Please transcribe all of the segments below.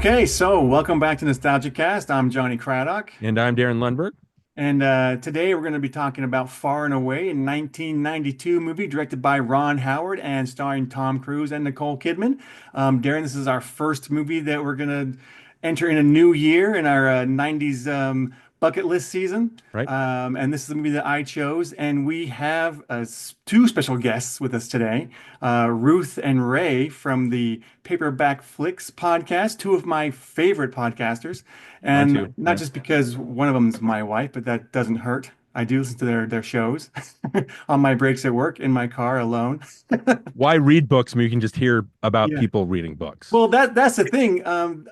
Okay, so welcome back to NostalgiaCast. I'm Johnny Craddock, And I'm Darren Lundberg. and today we're going to be talking about Far and Away, a 1992 movie directed by Ron Howard and starring Tom Cruise and Nicole Kidman. Darren, this is our first movie that we're going to enter in a new year in our 90s bucket list season. Right? And this is the movie that I chose, and we have two special guests with us today. Ruth and Rae from the Paperback Flicks podcast, two of my favorite podcasters. Mine too. And not Yeah. just because one of them is my wife, but that doesn't hurt. I do listen to their shows on my breaks at work, in my car alone. Why read books when you can just hear about Yeah. people reading books? Well, that's the thing.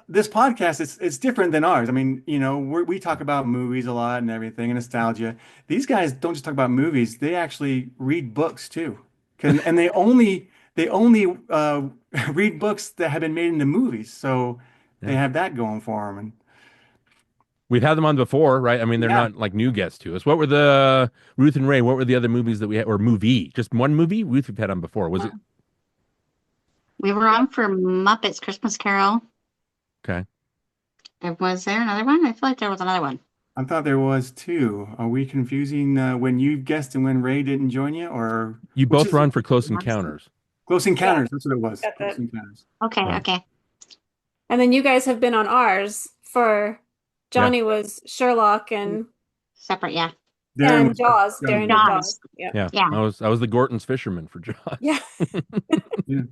This podcast is it's different than ours. I mean, we talk about movies a lot and everything and nostalgia. These guys don't just talk about movies; they actually read books too. And they only read books that have been made into movies, so they Yeah. have that going for them. And We've had them on before, right? I mean, they're yeah, not like new guests to us. What were the Ruth and Ray? What were the other movies that we had, or movie? Just one movie? Ruth we've had on before. Was it We were on for Muppets Christmas Carol. okay? And was there another one? I feel like there was another one. I thought there was two. Are we confusing when you guessed and when Ray didn't join you, or You which both is run for Close Encounters. Close Yeah, Encounters? That's what it was. that's Close it. Encounters. Okay, Right. okay. And then you guys have been on ours for Yeah. Johnny was Sherlock Separate, yeah. Darren and was Jaws. Johnny. Darren did Jaws. Jaws. Yeah. Yeah. Yeah. I was the Gorton's fisherman for Jaws. Yeah. Yeah.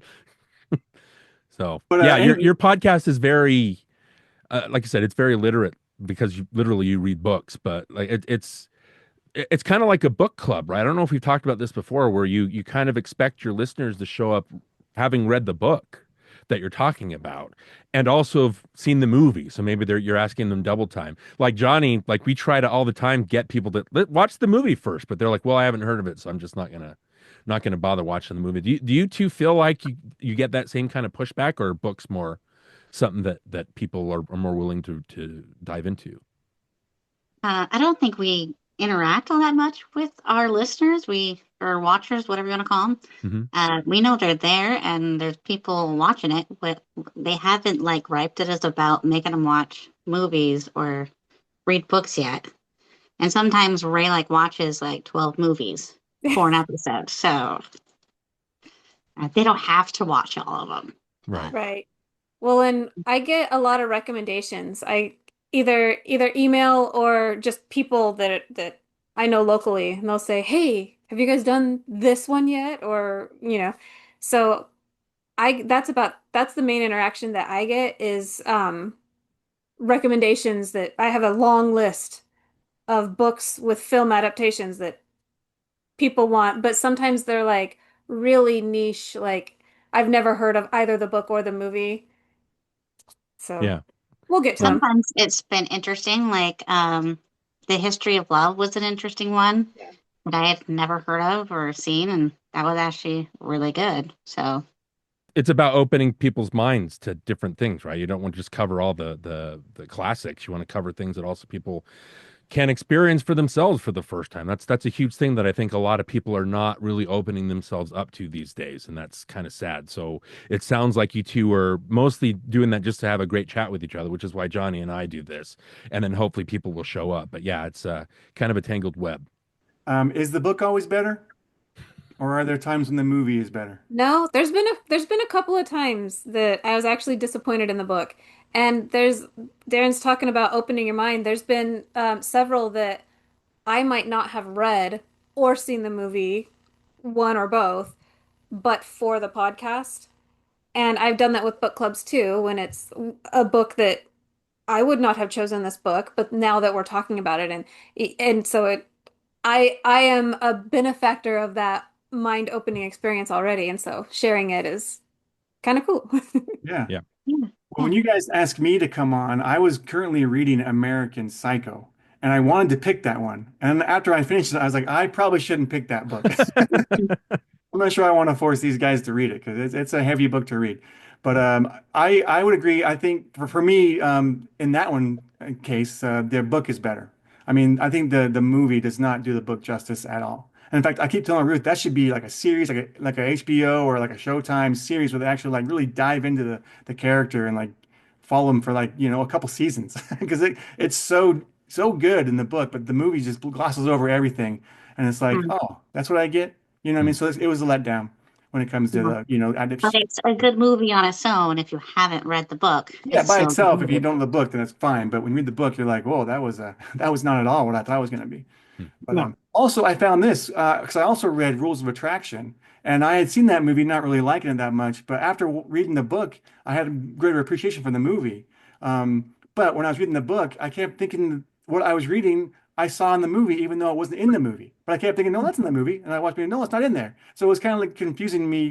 So But yeah, your anyway, your podcast is very like I said, it's very literate because you read books, but like it's kind of like a book club, right? I don't know if we've talked about this before, where you kind of expect your listeners to show up having read the book that you're talking about and also have seen the movie. So maybe you're asking them double time. Like Johnny, like we try to all the time get people to watch the movie first, but they're like, well, I haven't heard of it, so I'm just not gonna bother watching the movie. Do you two feel like you get that same kind of pushback, or are books more something that people are more willing to dive into? I don't think we interact all that much with our listeners, or watchers, whatever you want to call them. Hmm. We know they're there and there's people watching it, but they haven't like griped at us about making them watch movies or read books yet. And sometimes Ray like watches like 12 movies for an episode, so they don't have to watch all of them. Right. Right. Well, and I get a lot of recommendations. I either email or just people that I know locally, and they'll say, "Hey, have you guys done this one yet?" Or, so that's the main interaction that I get is recommendations that I have a long list of books with film adaptations that people want, but sometimes they're like really niche, like I've never heard of either the book or the movie. So Yeah. we'll get to well, them. Sometimes it's been interesting, like The History of Love was an interesting one Yeah. that I had never heard of or seen, and that was actually really good. So, It's about opening people's minds to different things, right? You don't want to just cover all the classics. You want to cover things that also people can experience for themselves for the first time. That's a huge thing that I think a lot of people are not really opening themselves up to these days, and that's kind of sad. So it sounds like you two are mostly doing that just to have a great chat with each other, which is why Johnny and I do this, and then hopefully people will show up. But yeah, it's kind of a tangled web. is the book always better, or are there times when the movie is better? No, there's been a couple of times that I was actually disappointed in the book. And there's Darren's talking about opening your mind. There's been several that I might not have read or seen the movie, one or both, but for the podcast. And I've done that with book clubs too, when it's a book that I would not have chosen this book, but now that we're talking about it, and so I am a benefactor of that mind-opening experience already, and so sharing it is kind of cool. Yeah. Yeah. yeah, Well, yeah. when you guys asked me to come on, I was currently reading American Psycho, and I wanted to pick that one. And after I finished it, I was like, I probably shouldn't pick that book. I'm not sure I want to force these guys to read it because it's a heavy book to read. But I would agree. I think for me, in that one case, the book is better. I mean, I think the movie does not do the book justice at all. And in fact, I keep telling Ruth that should be like a series, like a HBO or like a Showtime series where they actually like really dive into the character and like follow him for like, a couple seasons because it's so good in the book, but the movie just glosses over everything. And it's like, Mm. oh, that's what I get. You know what I mean? So it was a letdown when it comes to Yeah. the, But it's a good movie on its own. If you haven't read the book, yeah, it's by still a good itself, if you movie. don't know the book, then it's fine. But when you read the book, you're like, whoa, that was not at all what I thought it was going to be. Hmm. But Yeah. also, I found this because I also read Rules of Attraction, and I had seen that movie, not really liking it that much. But after reading the book, I had a greater appreciation for the movie. But when I was reading the book, I kept thinking what I was reading, I saw in the movie, even though it wasn't in the movie. But I kept thinking, no, that's in the movie. And I watched it, no, it's not in there. So it was kind of like confusing me,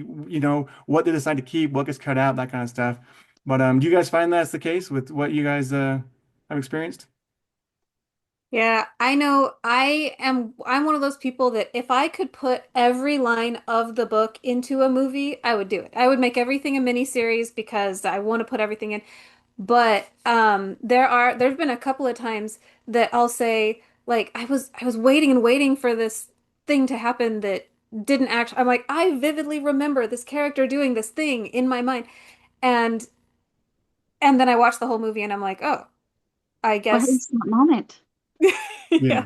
what they decide to keep, what gets cut out, that kind of stuff. But do you guys find that's the case with what you guys have experienced? Yeah, I know I'm one of those people that if I could put every line of the book into a movie, I would do it. I would make everything a miniseries because I want to put everything in. But there's been a couple of times that I'll say like I was waiting and waiting for this thing to happen that didn't actually I'm like I vividly remember this character doing this thing in my mind and and then I watch the whole movie and I'm like, "Oh, I What guess is that moment? Yeah. yeah.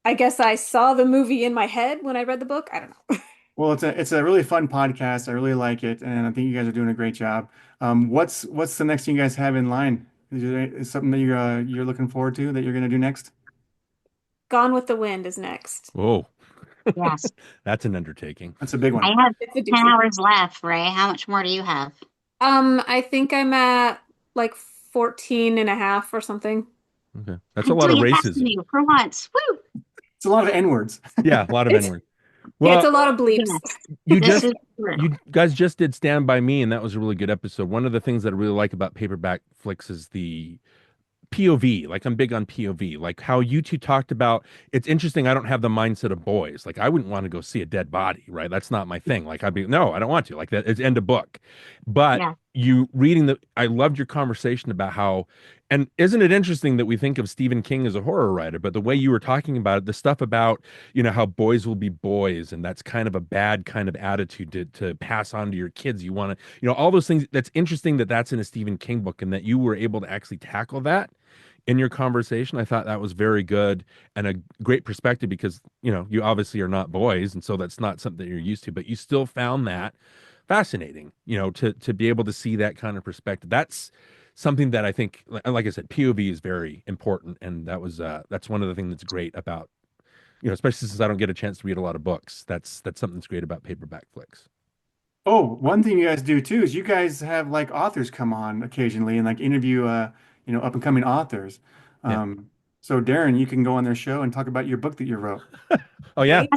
I guess I saw the movie in my head when I read the book. I don't know." Well, it's a really fun podcast. I really like it, and I think you guys are doing a great job. What's the next thing you guys have in line? Is something that you're looking forward to that you're gonna do next? Gone with the Wind is next. Whoa, Yes. that's an undertaking. That's a big I one. have It's a 10 doozy. hours left, Ray. How much more do you have? I think I'm at like 14 and a half or something. Okay, that's a I'm lot of doing it faster than racism. you for once. Woo! It's a lot of N words. Yeah, a lot of It's N-word. yeah, it's Well, a lot of bleeps. Yes, you this just is true. you guys just did Stand By Me, and that was a really good episode. One of the things that I really like about Paperback Flicks is the POV. Like I'm big on POV. Like how you two talked about. It's interesting. I don't have the mindset of boys. Like I wouldn't want to go see a dead body, right? That's not my thing. Like I'd be no, I don't want to. Like that. It's end of book. But Yeah. you reading the. I loved your conversation about how. And isn't it interesting that we think of Stephen King as a horror writer, but the way you were talking about it, the stuff about how boys will be boys, and that's kind of a bad kind of attitude to pass on to your kids. You want to, all those things. That's interesting that that's in a Stephen King book, and that you were able to actually tackle that in your conversation. I thought that was very good and a great perspective because, you obviously are not boys. And so that's not something that you're used to, but you still found that fascinating, to be able to see that kind of perspective. That's something that I think, like I said, POV is very important. And that's one of the things that's great about, especially since I don't get a chance to read a lot of books. That's something that's great about Paperback Flicks. Oh, one thing you guys do too is you guys have like authors come on occasionally and like interview up and coming authors. Yeah. So Darren, you can go on their show and talk about your book that you wrote. Oh yeah. Right?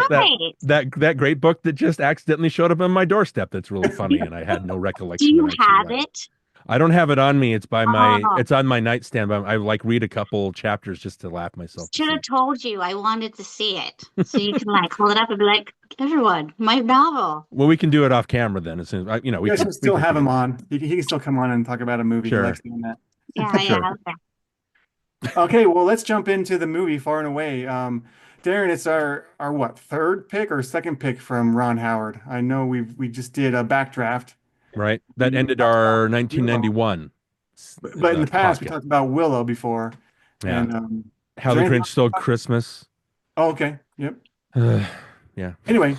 That's That right. that great book that just accidentally showed up on my doorstep. That's really funny, and I had no Do recollection of you actually have writing. it? I don't have it on me. Oh, It's on my nightstand, but I like read a couple chapters just to laugh myself to should have sleep. told you. I wanted to see it. So you can like hold it up and be like, everyone, my novel. Well, we can do it off camera then. As soon as You guys can we still can have figure him it out. on. He can still come on and talk about a movie. He Sure, likes doing that. Yeah, sure. yeah. Okay. Okay, well, let's jump into the movie Far and Away. Darren, it's our what, third pick or second pick from Ron Howard. I know we just did a backdraft. Right. That We ended talked about our Willow, 1991 but in the past we podcast. talked about Willow before. Yeah. And is How there the anything Grinch else to Stole talk? Christmas. Oh, okay, yep. Yeah. Anyway,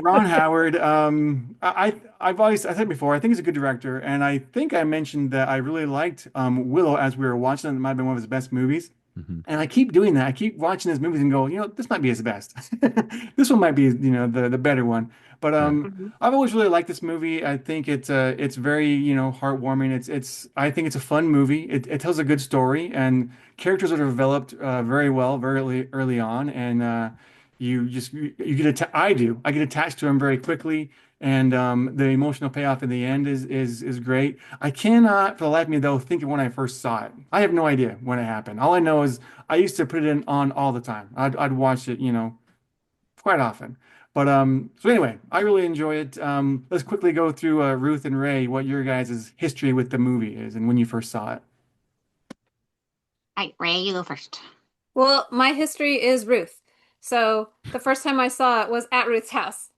Ron Howard. I've always I said before I think he's a good director, and I think I mentioned that I really liked Willow as we were watching it. It might have been one of his best movies. Mhm. And I keep doing that. I keep watching his movies and go, this might be his best. This one might be, the better one. But Right. Mhm. I've always really liked this movie. I think it's very, heartwarming. It's I think it's a fun movie. It tells a good story and characters are developed very well, very early on. And you get I get attached to him very quickly. And the emotional payoff in the end is great. I cannot, for the life of me, though, think of when I first saw it. I have no idea when it happened. All I know is I used to put it on all the time. I'd watch it, quite often. But so anyway, I really enjoy it. Let's quickly go through Ruth and Ray, what your guys' history with the movie is and when you first saw it. All right, Ray, you go first. Well, my history is Ruth. So the first time I saw it was at Ruth's house.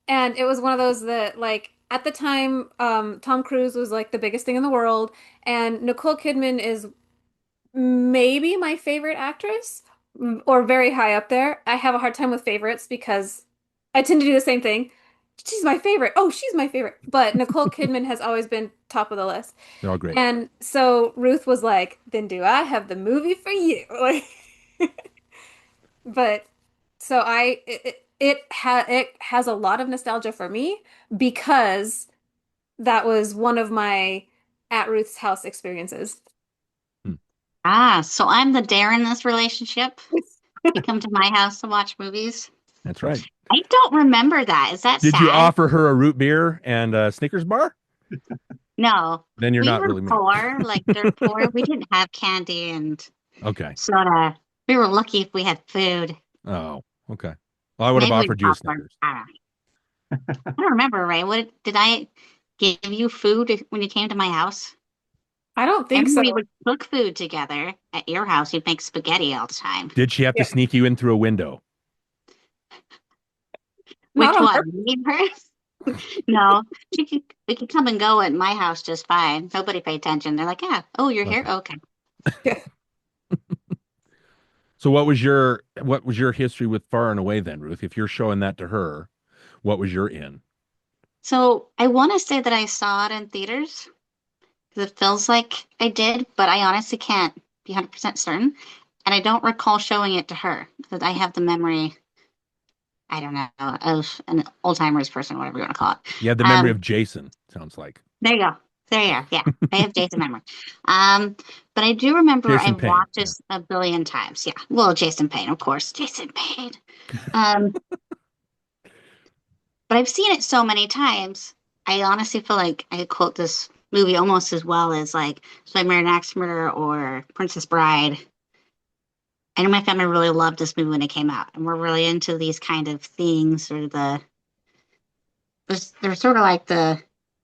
And it was one of those that like at the time, Tom Cruise was like the biggest thing in the world, and Nicole Kidman is maybe my favorite actress, or very high up there. I have a hard time with favorites because I tend to do the same thing. She's my favorite. Oh, she's my favorite. But Nicole Kidman has always been top of the list. They're all great. And so Ruth was like, "Then do I have the movie for you?" Like, but so it has a lot of nostalgia for me because that was one of my at Ruth's house experiences. Hmm. Ah, so I'm the dare in this relationship. You come to my house to watch movies. That's right. I don't remember that. Is that Did you sad? offer her a root beer and a Snickers bar? No. Then you're We not were really me. poor, like dirt poor. We didn't have candy and Okay. soda. We were lucky if we had food. Oh, okay. Well, I would have Maybe we offered you a popcorn. Snickers. I don't remember, Ray. What did I give you food when you came to my house? I don't I think remember so. we would cook food together at your house. You'd make spaghetti all the time. Did she have to Yeah. sneak you in through a window? Not Which on one? purpose. Neighbors? No, we could come and go at my house just fine. Nobody pay attention. They're like, yeah, oh, you're here? Okay. Okay. So what was your history with Far and Away then, Ruth? If you're showing that to her, what was your in? So I want to say that I saw it in theaters because it feels like I did, but I honestly can't be 100% certain. And I don't recall showing it to her because I have the memory, I don't know, of an old-timers person, whatever you want to call it. You had the memory of Jason, sounds like. There you go. There you go. Yeah, I have Jason memory. Um, but I do remember Jason I've Payne. watched this a billion times. Yeah. Well, Jason Payne, of course. Jason Payne. Um, but I've seen it so many times. I honestly feel like I could quote this movie almost as well as like So I Married an Axe Murderer or Princess Bride. I know my family really loved this movie when it came out, and we're really into these kind of things, or they're sort of like the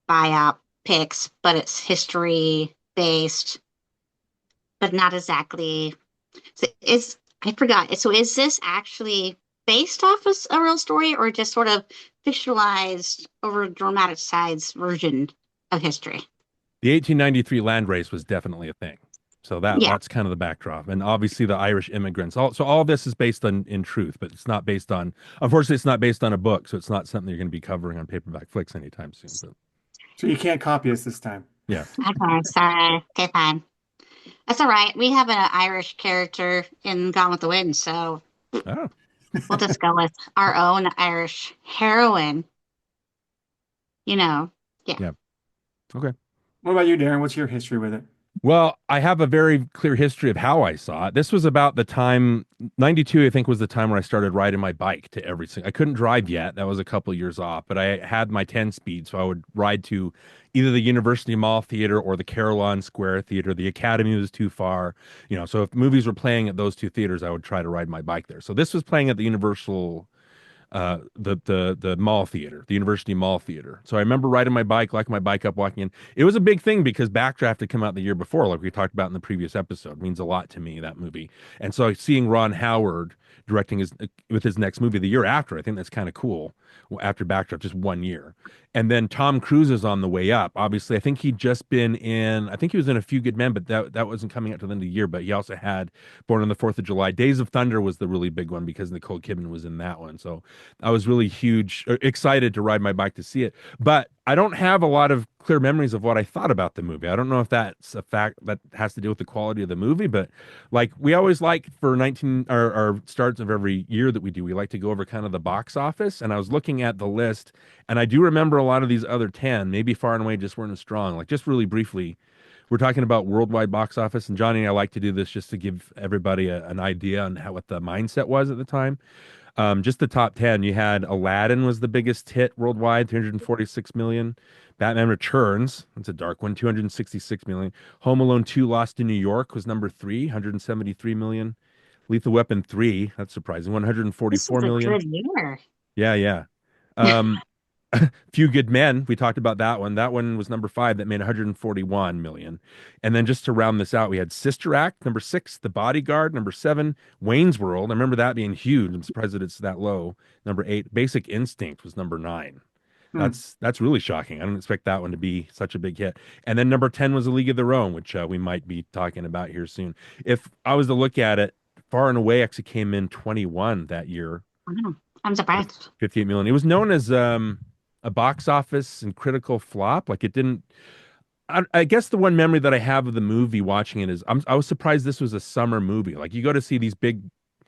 biopics, but it's history based, but not exactly. So I forgot. So is this actually based off of a real story, or just sort of fictionalized, over dramatized version of history? The 1893 land race was definitely a thing. So Yeah. that's kind of the backdrop. And obviously the Irish immigrants. So all this is based on in truth, but it's not based on, unfortunately, it's not based on a book. So it's not something you're going to be covering on Paperback Flicks anytime soon. But So you can't copy us this time. yeah. Okay, sorry. Okay, fine. That's all right. We have an Irish character in Gone with the Wind, so Oh, we'll just go with our own Irish heroine. You know, yeah. yeah. Okay. What about you, Darren? What's your history with it? Well, I have a very clear history of how I saw it. This was about the time, 92, I think, was the time where I started riding my bike to everything. I couldn't drive yet. That was a couple of years off, but I had my 10 speed. So I would ride to either the University Mall Theater or the Carillon Square Theater. The Academy was too far. So if movies were playing at those two theaters, I would try to ride my bike there. So this was playing at the Universal the mall theater, the University Mall Theater. So I remember riding my bike, locking my bike up, walking in. It was a big thing because Backdraft had come out the year before, like we talked about in the previous episode. It means a lot to me, that movie. And so seeing Ron Howard directing his next movie the year after, I think that's kind of cool. After Backdraft, just 1 year. And then Tom Cruise is on the way up. Obviously, I think he was in A Few Good Men, but that wasn't coming out till the end of the year. But he also had Born on the 4th of July. Days of Thunder was the really big one because Nicole Kidman was in that one. So I was really excited to ride my bike to see it. But I don't have a lot of clear memories of what I thought about the movie. I don't know if that's a fact that has to do with the quality of the movie, but like we always like for 19 or starts of every year that we do, we like to go over kind of the box office. And I was looking at the list and I do remember a lot of these other 10, maybe Far and Away just weren't as strong. Like just really briefly, we're talking about worldwide box office, and Johnny and I like to do this just to give everybody an idea on what the mindset was at the time. Just the top 10, you had Aladdin was the biggest hit worldwide, 346 million. Batman Returns, that's a dark one, 266 million. Home Alone 2 Lost in New York was number 3, 173 million. Lethal Weapon 3, that's surprising, This 144 is a million. good year. Yeah, yeah. Few Good Men, we talked about that one. That one was number 5, that made 141 million. And then just to round this out, we had Sister Act, number 6, The Bodyguard, number 7, Wayne's World. I remember that being huge. I'm surprised that it's that low. Number 8, Basic Instinct was number 9. Hmm. That's really shocking. I didn't expect that one to be such a big hit. And then number 10 was A League of Their Own, which we might be talking about here soon. If I was to look at it, Far and Away actually came in 21 that year Wow. I'm with surprised. 58 million. It was known as a box office and critical flop. Like it didn't. I guess the one memory that I have of the movie watching it is I was surprised this was a summer movie. Like you go to see these big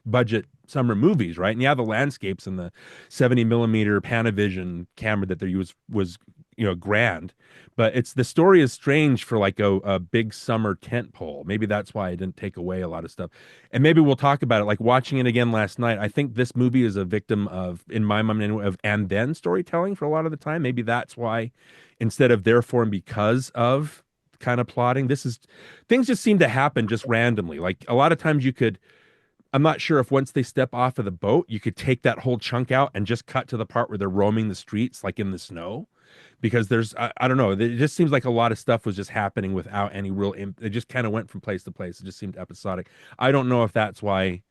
budget summer movies, right? And yeah, the landscapes and the 70 millimeter Panavision camera that they used was grand, but it's the story is strange for like a big summer tent pole. Maybe that's why I didn't take away a lot of stuff. And maybe we'll talk about it. Like watching it again last night, I think this movie is a victim of, in my mind, anyway, of and then storytelling for a lot of the time. Maybe that's why instead of therefore and because of kind of plotting. This is things just seem to happen just randomly. Like a lot of times you could, I'm not sure if once they step off of the boat, you could take that whole chunk out and just cut to the part where they're roaming the streets like in the snow. Because there's, I don't know, it just seems like a lot of stuff was just happening without any real, it just kind of went from place to place. It just seemed episodic. I don't know if that's why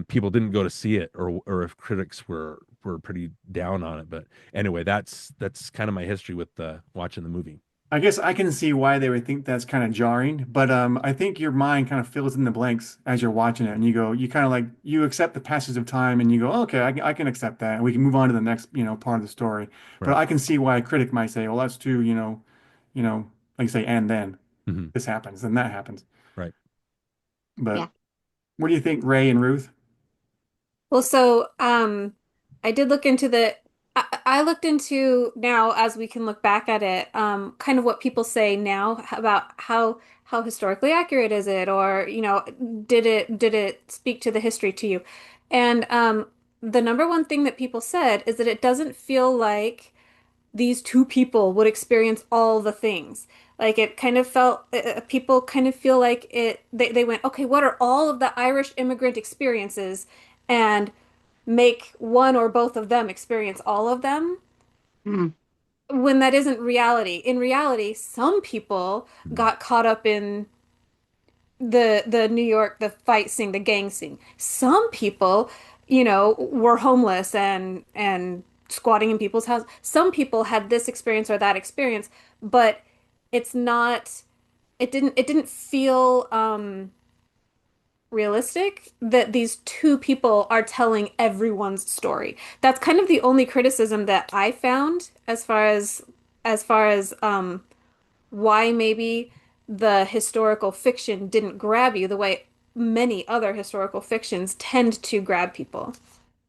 people didn't go to see it or if critics were pretty down on it. But anyway, that's kind of my history with watching the movie. I guess I can see why they would think that's kind of jarring, but I think your mind kind of fills in the blanks as you're watching it, and you go, you kind of like you accept the passage of time, and you go, okay, I can accept that, and we can move on to the next, part of the story. But Right. I can see why a critic might say, well, that's too, like you say, and then Hmm. this happens, and that happens. Right. But Yeah. what do you think, Ray and Ruth? Well, so I did look into I looked into now as we can look back at it, kind of what people say now about how historically accurate is it, or did it speak to the history to you? And the number one thing that people said is that it doesn't feel like these two people would experience all the things. Like it kind of felt, people kind of feel like they went, okay, what are all of the Irish immigrant experiences? And make one or both of them experience all of them Mm. when that isn't reality. In reality, some people Mhm. got caught up in the New York, the fight scene, the gang scene. Some people, were homeless and squatting in people's houses. Some people had this experience or that experience, but it's not it didn't feel realistic that these two people are telling everyone's story. That's kind of the only criticism that I found as far as why maybe the historical fiction didn't grab you the way many other historical fictions tend to grab people.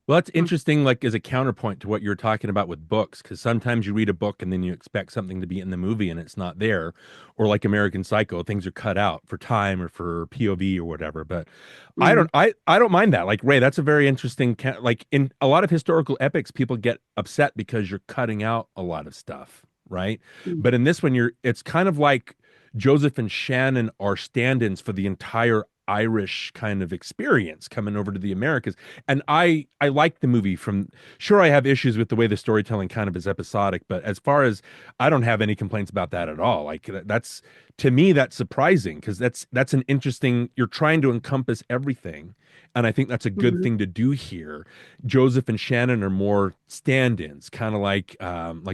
Well, that's Mm. interesting, like as a counterpoint to what you're talking about with books, because sometimes you read a book and then you expect something to be in the movie and it's not there, or like American Psycho, things are cut out for time or for POV or whatever. But Mm. I don't mind that. Like Ray, that's a very interesting, like in a lot of historical epics, people get upset because you're cutting out a lot of stuff, right? Mm. But in this one, it's kind of like Joseph and Shannon are stand-ins for the entire Irish kind of experience coming over to the Americas. And I like the movie from, sure, I have issues with the way the storytelling kind of is episodic, but as far as, I don't have any complaints about that at all. Like that's, to me, that's surprising because that's an interesting, you're trying to encompass everything. And I think that's a good Mhm. thing to do here. Joseph and Shannon are more stand-ins, kind of like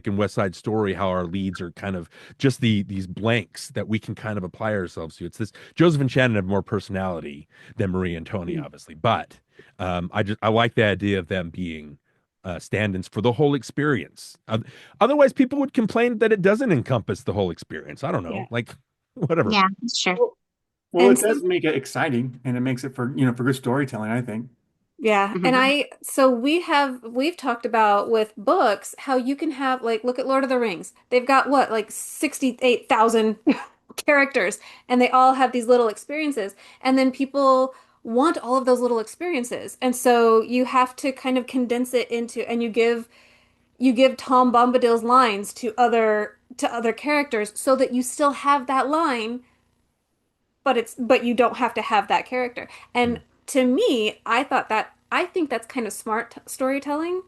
in West Side Story, how our leads are kind of just these blanks that we can kind of apply ourselves to. It's this, Joseph and Shannon have more personality than Marie and Tony, Mm. obviously, but I like the idea of them being stand-ins for the whole experience. Otherwise, people would complain that it doesn't encompass the whole experience. I don't know, Yeah. like whatever. Yeah, that's true. Well, well, And it so does make it exciting, and it makes it for good storytelling, I think. yeah, and Mhm. so we've talked about with books how you can have like look at Lord of the Rings. They've got what like 68,000 characters and they all have these little experiences and then people want all of those little experiences. And so you have to kind of condense it into and you give Tom Bombadil's lines to other characters so that you still have that line but you don't have to have that character. Mm. And to me, I think that's kind of smart storytelling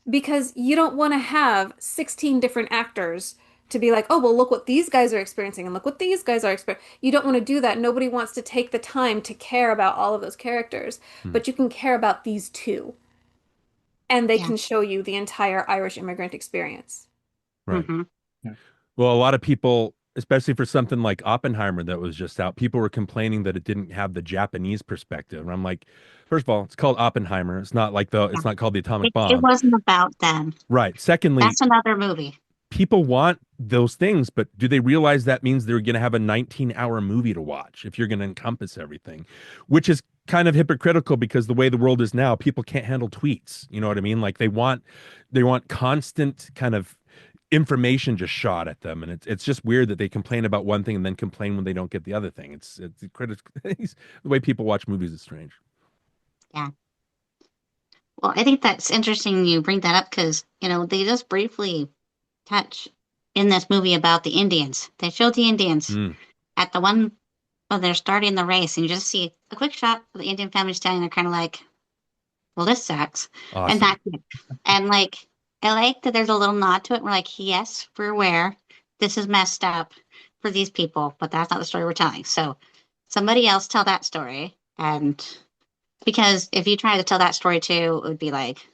because you don't want to have 16 different actors to be like, "Oh, well, look what these guys are experiencing and look what these guys are experiencing." You don't want to do that. Nobody wants to take the time to care about all of those characters, Mm. but you can care about these two. and they Yeah. can show you the entire Irish immigrant experience. Right. Hmm. Yeah. Well, a lot of people, especially for something like Oppenheimer that was just out, people were complaining that it didn't have the Japanese perspective. And I'm like, first of all, it's called Oppenheimer. It's not like Yeah. it's not called the atomic It bomb. wasn't about them. Right. Secondly, That's another movie. people want those things, but do they realize that means they're going to have a 19-hour movie to watch if you're going to encompass everything, which is kind of hypocritical because the way the world is now, people can't handle tweets. You know what I mean? Like they want constant kind of information just shot at them, and it's just weird that they complain about one thing and then complain when they don't get the other thing. It's critical. The way people watch movies is strange. Yeah. Well, I think that's interesting you bring that up because, they just briefly touch in this movie about the Indians. They showed the Indians Mm, at the one when they're starting the race, and you just see a quick shot of the Indian family standing there, kind of like, well, this sucks. And awesome. that's it. And I like that there's a little nod to it. We're like, yes, we're aware this is messed up for these people, but that's not the story we're telling. So somebody else tell that story. And because if you try to tell that story too, it would be like,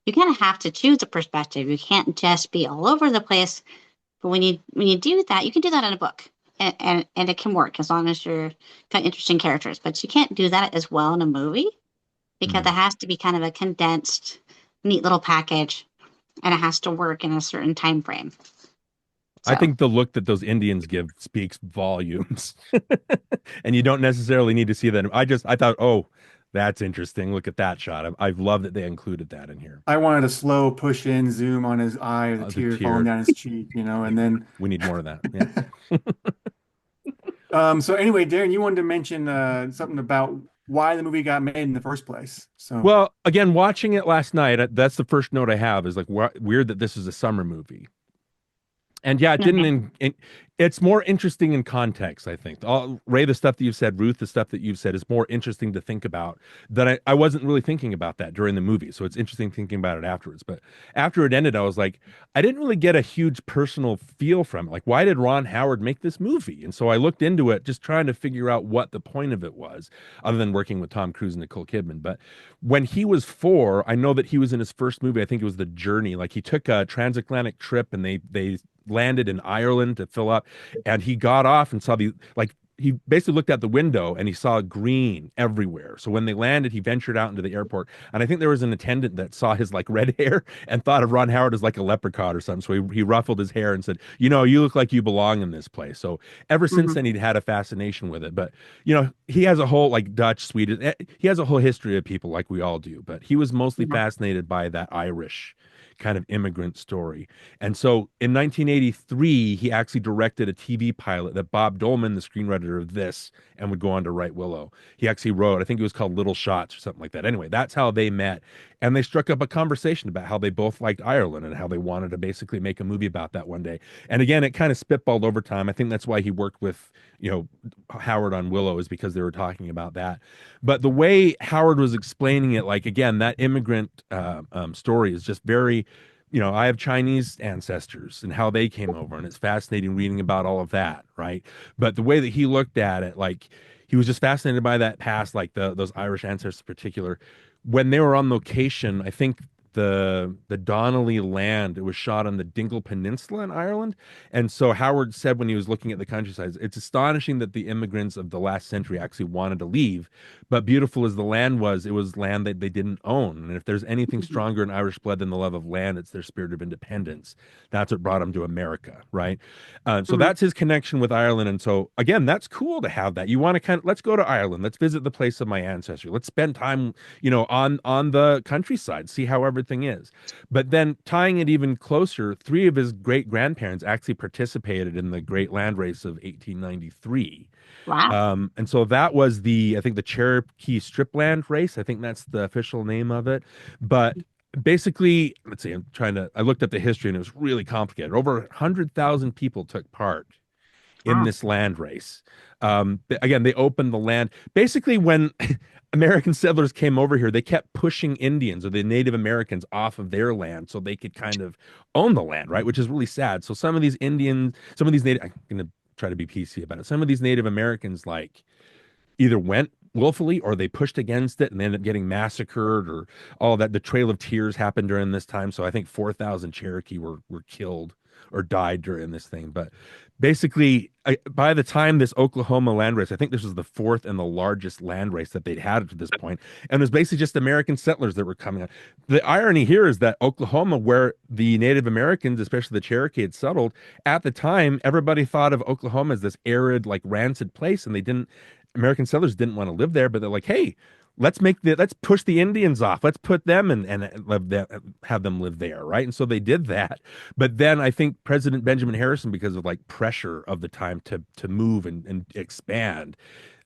you kind of have to choose a perspective. You can't just be all over the place. But when you do that, you can do that in a book. And it can work as long as you're got interesting characters. But you can't do that as well in a movie because it Mhm. has to be kind of a condensed, neat little package, and it has to work in a certain time frame. I So think the look that those Indians give speaks volumes. And you don't necessarily need to see that. I thought, oh, that's interesting. Look at that shot. I've loved that they included that in here. I wanted a slow push in zoom on his eye, the The tear falling tear. down his cheek, and then We need more of that. Yeah. so anyway, Darren, you wanted to mention something about why the movie got made in the first place. So Well, again, watching it last night, that's the first note I have is like weird that this is a summer movie. And yeah, it didn't. okay. It's more interesting in context, I think. Ray, the stuff that you've said, Ruth, the stuff that you've said is more interesting to think about. That I wasn't really thinking about that during the movie, so it's interesting thinking about it afterwards. But after it ended, I was like, I didn't really get a huge personal feel from it. Like, why did Ron Howard make this movie? And so I looked into it, just trying to figure out what the point of it was, other than working with Tom Cruise and Nicole Kidman. But when he was 4, I know that he was in his first movie. I think it was The Journey. Like he took a transatlantic trip, and they landed in Ireland to fill up, and he got off and saw he basically looked out the window and he saw green everywhere. So when they landed, he ventured out into the airport, and I think there was an attendant that saw his like red hair and thought of Ron Howard as like a leprechaun or something. So he ruffled his hair and said, you look like you belong in this place. So ever since Hmm. then, he'd had a fascination with it. But he has a whole like Dutch, Swedish, he has a whole history of people like we all do. But he was mostly Yeah. fascinated by that Irish kind of immigrant story. And so in 1983, he actually directed a TV pilot that Bob Dolman, the screenwriter of this, and would go on to write Willow. He actually wrote, I think it was called Little Shots or something like that. Anyway, that's how they met. And they struck up a conversation about how they both liked Ireland and how they wanted to basically make a movie about that one day. And again, it kind of spitballed over time. I think that's why he worked with, Howard on Willow, is because they were talking about that. But the way Howard was explaining it, like again, that immigrant story is just very, I have Chinese ancestors and how they came over, and it's fascinating reading about all of that, right? But the way that he looked at it, like he was just fascinated by that past, like those Irish ancestors in particular. When they were on location, I think the Donnelly land, it was shot on the Dingle Peninsula in Ireland. And so Howard said when he was looking at the countryside, it's astonishing that the immigrants of the last century actually wanted to leave. But beautiful as the land was, it was land that they didn't own. And if there's anything stronger in Irish blood than the love of land, it's their spirit of independence. That's what brought them to America, right? So Hmm. that's his connection with Ireland. And so again, that's cool to have that. You want to let's go to Ireland. Let's visit the place of my ancestry. Let's spend time, on the countryside, see how everything is. But then tying it even closer, 3 of his great grandparents actually participated in the Great Land Race of 1893. Wow. And so that was I think the Cherokee Stripland Race. I think that's the official name of it. But basically, let's see, I looked up the history, and it was really complicated. Over 100,000 people took part in Wow. this land race. Again, they opened the land. Basically, when American settlers came over here, they kept pushing Indians or the Native Americans off of their land so they could kind of own the land, right? Which is really sad. So some of these Native, I'm going to try to be PC about it. Some of these Native Americans, like, either went willfully or they pushed against it and they ended up getting massacred or all that. The Trail of Tears happened during this time. So I think 4,000 Cherokee were killed or died during this thing. But basically, by the time this Oklahoma land race, I think this was the fourth and the largest land race that they'd had to this point, and it was basically just American settlers that were coming. The irony here is that Oklahoma, where the Native Americans, especially the Cherokee, had settled at the time, everybody thought of Oklahoma as this arid, like rancid place, and they didn't. American settlers didn't want to live there, but they're like, hey, let's push the Indians off. Let's put them and live there, have them live there, right? And so they did that. But then I think President Benjamin Harrison, because of like pressure of the time to move and expand,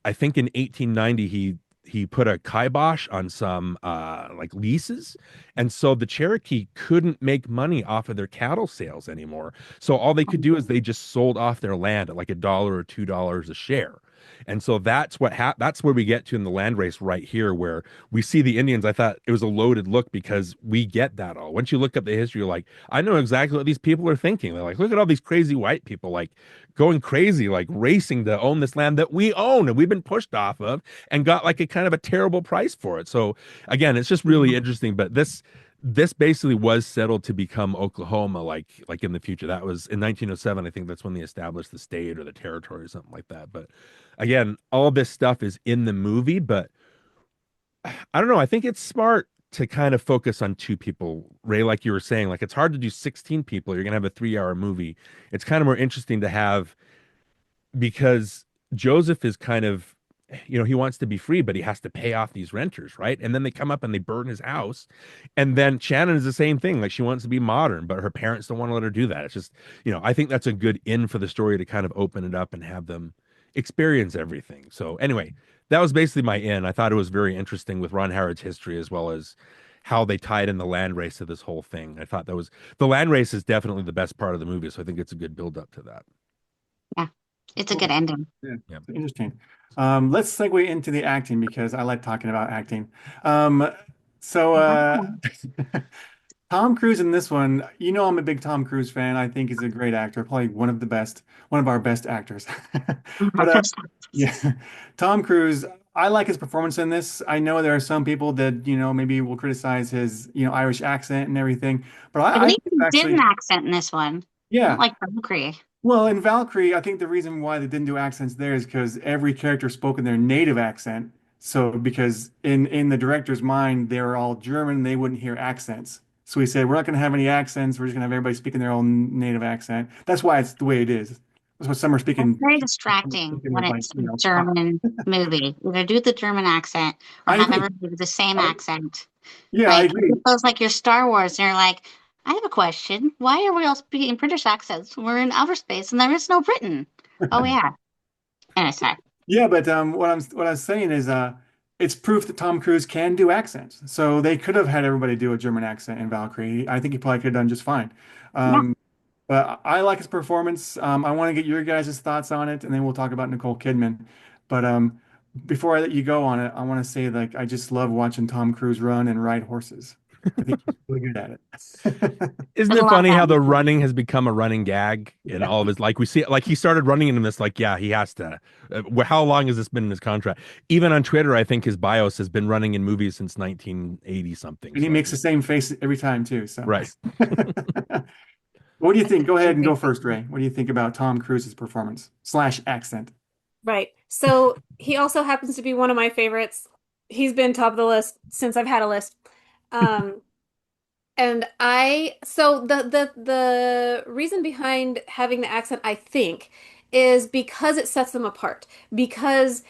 I think in 1890 he put a kibosh on some like leases, and so the Cherokee couldn't make money off of their cattle sales anymore. So all they could do is they just sold off their land at like $1 or $2 a share. And so that's where we get to in the land race right here, where we see the Indians. I thought it was a loaded look because we get that all. Once you look up the history, you're like, I know exactly what these people are thinking. They're like, look at all these crazy white people, like going crazy, like racing to own this land that we own and we've been pushed off of and got like a kind of a terrible price for it. So again, it's just really interesting. But this basically was settled to become Oklahoma, like in the future. That was in 1907. I think that's when they established the state or the territory or something like that. But again, all this stuff is in the movie, but I don't know. I think it's smart to kind of focus on two people. Ray, like you were saying, like it's hard to do 16 people. You're gonna have a 3 hour movie. It's kind of more interesting to have because Joseph is kind of, he wants to be free, but he has to pay off these renters, right? And then they come up and they burn his house. And then Shannon is the same thing. Like she wants to be modern, but her parents don't want to let her do that. It's just, I think that's a good in for the story to kind of open it up and have them experience everything. So anyway, that was basically my in. I thought it was very interesting with Ron Howard's history as well as how they tied in the land race to this whole thing. I thought the land race is definitely the best part of the movie. So I think it's a good build up to that. Yeah, it's a good Cool. ending. Yeah, Yeah. interesting. Let's segue into the acting because I like talking about acting. Um, so Tom Cruise in this one, I'm a big Tom Cruise fan. I think he's a great actor, probably one of our best actors. But yeah, Tom Cruise, I like his performance in this. I know there are some people that, maybe will criticize his, Irish accent and everything, but I I believe think he did an actually, accent in this one, not yeah. like Valkyrie. Well, in Valkyrie, I think the reason why they didn't do accents there is because every character spoke in their native accent. So because in the director's mind, they were all German, they wouldn't hear accents. So he said, we're not going to have any accents. We're just going to have everybody speaking their own native accent. That's why it's the way it is. That's why some are It's speaking, very distracting speaking when with like, it's a German movie. Either do the German accent or I have agree. everybody do the same I, accent. yeah, I Like agree. it feels like your Star Wars, and you're like, I have a question. Why are we all speaking British accents? We're in outer space and there is no Britain. Oh yeah. Anyway, sorry. Yeah, but what I'm saying is it's proof that Tom Cruise can do accents. So they could have had everybody do a German accent in Valkyrie. I think he probably could have done just fine. Yeah. But I like his performance. I want to get your guys' thoughts on it, and then we'll talk about Nicole Kidman. But before I let you go on it, I want to say like I just love watching Tom Cruise run and ride horses. I think he's really good at it. Isn't There's a it lot of funny that how in the the movie. running has become a running gag in Yeah. all of his, like we see, like he started running in this, like, yeah, he has to. How long has this been in his contract? Even on Twitter, I think his bios has been running in movies since 1980 something. And he So, makes the same face every time too. So, right. what do you think? Go ahead and go first, Ray. What do you think about Tom Cruise's performance slash accent? Right. So he also happens to be one of my favorites. He's been top of the list since I've had a list. Um, and so the reason behind having the accent, I think, is because it sets them apart. Because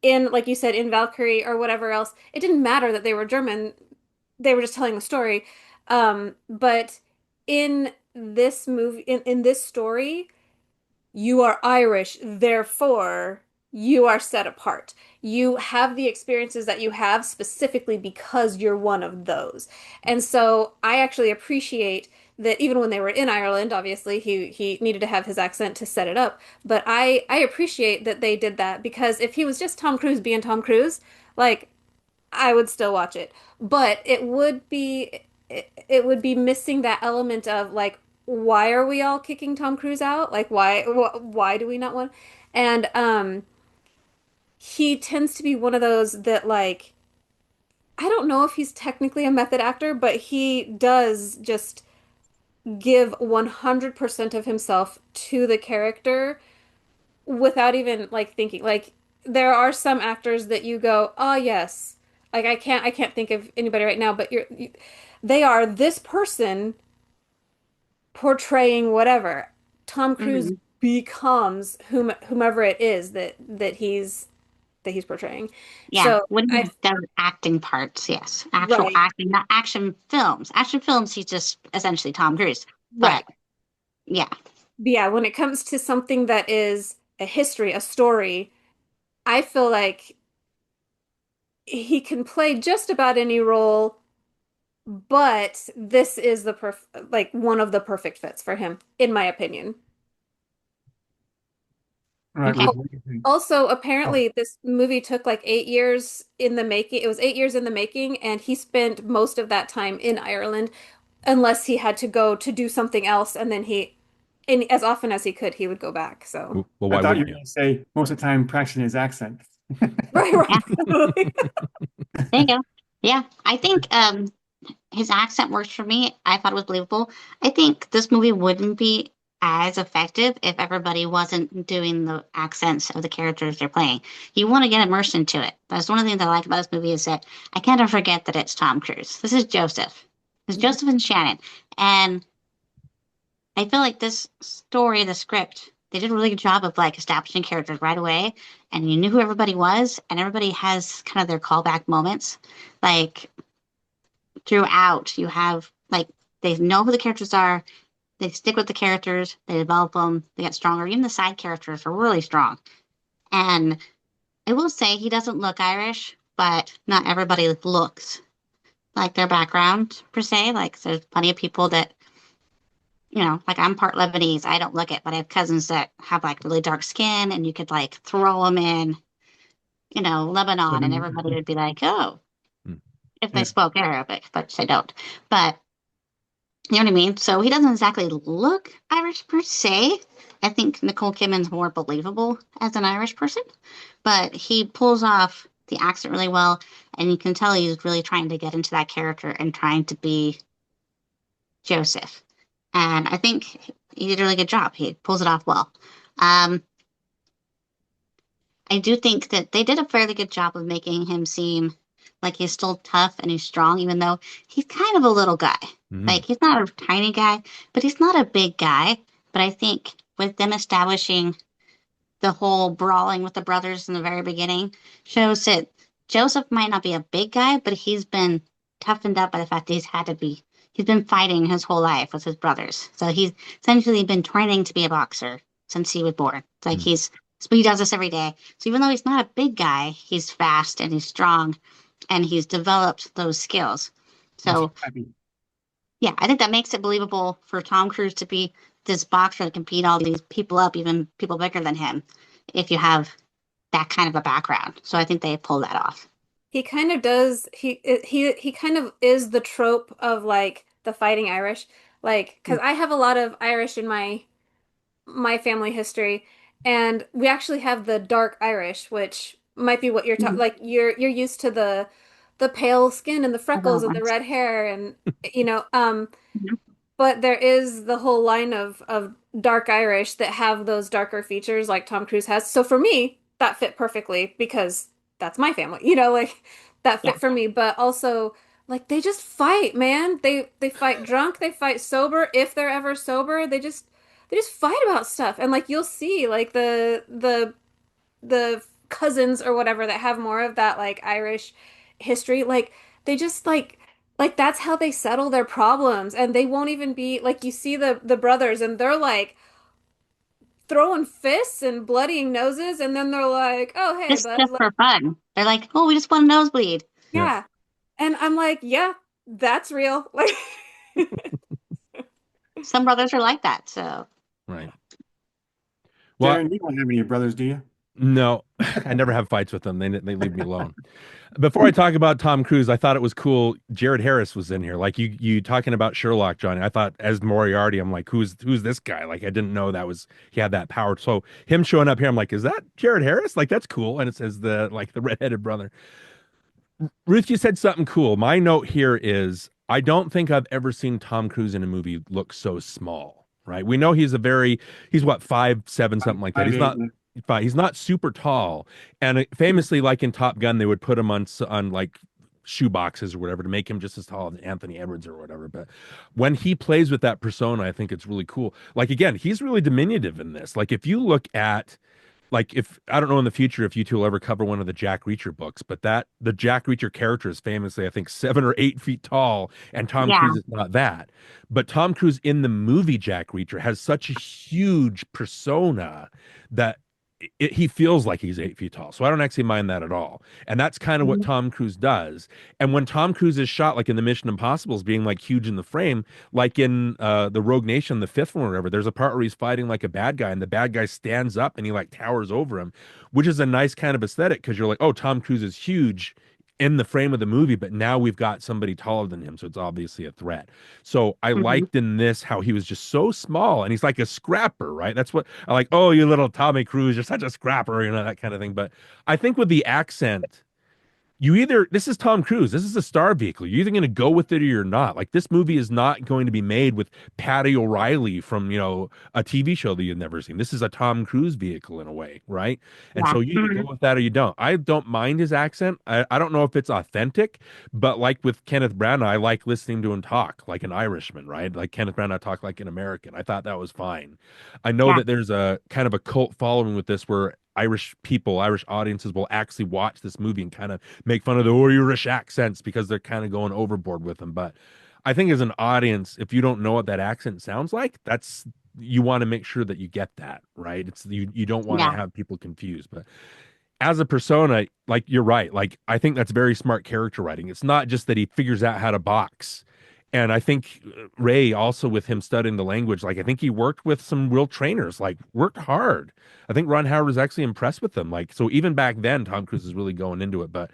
in, like you said, in Valkyrie or whatever else, it didn't matter that they were German. They were just telling the story. But in this movie, in this story, you are Irish, therefore you are set apart. You have the experiences that you have specifically because you're one of those. And so I actually appreciate that even when they were in Ireland, obviously he needed to have his accent to set it up, but I appreciate that they did that because if he was just Tom Cruise being Tom Cruise, like I would still watch it. But it would be missing that element of like why are we all kicking Tom Cruise out? Like why do we not want? And he tends to be one of those that like I don't know if he's technically a method actor, but he does just give 100% of himself to the character without even like thinking. Like there are some actors that you go, "Oh, yes." Like I can't think of anybody right now, but they are this person portraying whatever. Tom Cruise Mhm. becomes whomever it is that he's portraying. Yeah, So when I he does acting parts, yes, actual right, acting, not action films. Action films, he's just essentially Tom Cruise. But right. yeah, But yeah, when it comes to something that is a history, a story, I feel like he can play just about any role, but this is the like one of the perfect fits for him, in my opinion. All right, okay. Ruth, what do you think? Also, Oh, apparently, this movie took like 8 years in the making. It was 8 years in the making, and he spent most of that time in Ireland, unless he had to go to do something else, and then and as often as he could, he would go back. So, Well, I why thought you wouldn't were you? going to say most of the time practicing his accent. right, Yeah, right. there you go. Yeah, I think his accent works for me. I thought it was believable. I think this movie wouldn't be as effective if everybody wasn't doing the accents of the characters they're playing. You want to get immersed into it. That's one of the things I like about this movie is that I can't forget that it's Tom Cruise. This is Joseph. It's Joseph and Shannon. And I feel like this story, the script, they did a really good job of like establishing characters right away, and you knew who everybody was, and everybody has kind of their callback moments. Like throughout, you have like they know who the characters are, they stick with the characters, they develop them, they get stronger. Even the side characters are really strong. And I will say he doesn't look Irish, but not everybody looks like their background per se. Like there's plenty of people that like I'm part Lebanese. I don't look it, but I have cousins that have like really dark skin, and you could like throw them in, Lebanon, and everybody would be like, oh, Hmm. if they Yeah. spoke Arabic, but they don't. But you know what I mean? So he doesn't exactly look Irish per se. I think Nicole Kidman's more believable as an Irish person, but he pulls off the accent really well, and you can tell he's really trying to get into that character and trying to be Joseph. And I think he did a really good job. He pulls it off well. Um, I do think that they did a fairly good job of making him seem like he's still tough and he's strong, even though he's kind of a little guy. Hmm. Like he's not a tiny guy, but he's not a big guy. But I think with them establishing the whole brawling with the brothers in the very beginning shows that Joseph might not be a big guy, but he's been toughened up by the fact that he's been fighting his whole life with his brothers. So he's essentially been training to be a boxer since he was born. It's like so he does this every day. So even though he's not a big guy, he's fast and he's strong and he's developed those skills. He's So happy. yeah, I think that makes it believable for Tom Cruise to be this boxer to compete all these people up, even people bigger than him, if you have that kind of a background. So I think they pull that off. He kind of does. He kind of is the trope of like the fighting Irish, like because I have a lot of Irish in my family history, and we actually have the dark Irish, which might be what you're talking. Mhm. Like you're used to the pale skin and the I don't freckles and know. the red hair, and you know, Mhm. but there is the whole line of dark Irish that have those darker features like Tom Cruise has. So for me, that fit perfectly because that's my family. Like that Yeah. fit for me, but also like they just fight, man. They fight drunk, they fight sober. If they're ever sober, they just fight about stuff. And like you'll see like the cousins or whatever that have more of that like Irish history, like they just like that's how they settle their problems. And they won't even be like you see the brothers and they're like throwing fists and bloodying noses and then they're like, "Oh, hey, Just bud." just for fun. They're like, oh, we just want a nosebleed. Yeah. Yeah. And I'm like, "Yeah, that's real." Like Some brothers are like that. So Right. Well, Darin, you don't have any brothers, do you? No, I never have fights with them. They leave me alone. Before I talk about Tom Cruise, I thought it was cool. Jared Harris was in here. Like you talking about Sherlock, Johnny. I thought as Moriarty, I'm like, who's this guy? Like I didn't know that was he had that power. So him showing up here, I'm like, is that Jared Harris? Like that's cool. And it says the redheaded brother. Ruth, you said something cool. My note here is I don't think I've ever seen Tom Cruise in a movie look so small. Right? We know he's what 5'7", something like that. Five He's eight. not fine. He's not super tall. And famously, like in Top Gun, they would put him on like shoe boxes or whatever to make him just as tall as Anthony Edwards or whatever. But when he plays with that persona, I think it's really cool. Like again, he's really diminutive in this. Like if you look at like if I don't know in the future if you two will ever cover one of the Jack Reacher books, but that the Jack Reacher character is famously, I think, 7 or 8 feet tall, and Tom Yeah. Cruise is not that. But Tom Cruise in the movie Jack Reacher has such a huge persona that he feels like he's 8 feet tall. So I don't actually mind that at all. And that's kind of what Mhm. Tom Cruise does. And when Tom Cruise is shot, like in the Mission Impossibles, being like huge in the frame, like in the Rogue Nation, the fifth one or whatever, there's a part where he's fighting like a bad guy, and the bad guy stands up and he like towers over him, which is a nice kind of aesthetic because you're like, oh, Tom Cruise is huge in the frame of the movie, but now we've got somebody taller than him, so it's obviously a threat. So I Mhm. liked in this how he was just so small, and he's like a scrapper, right? That's what I like. Oh, you little Tommy Cruise, you're such a scrapper, that kind of thing. But I think with the accent, you either this is Tom Cruise, this is a star vehicle. You're either going to go with it or you're not. Like this movie is not going to be made with Patty O'Reilly from a TV show that you've never seen. This is a Tom Cruise vehicle in a way, right? And Yeah. so you either go Mhm. with that or you don't. I don't mind his accent. I don't know if it's authentic, but like with Kenneth Branagh, I like listening to him talk like an Irishman, right? Like Kenneth Branagh talk like an American. I thought that was fine. I know Yeah. that there's a kind of a cult following with this where Irish people, Irish audiences will actually watch this movie and kind of make fun of the Oir-ish accents because they're kind of going overboard with them. But I think as an audience, if you don't know what that accent sounds like, that's you want to make sure that you get that, right? It's you don't want to Yeah. have people confused. But as a persona, like you're right. Like I think that's very smart character writing. It's not just that he figures out how to box. And I think Ray also with him studying the language, like I think he worked with some real trainers, like worked hard. I think Ron Howard was actually impressed with them. Like so even back then, Tom Cruise is really going into it. But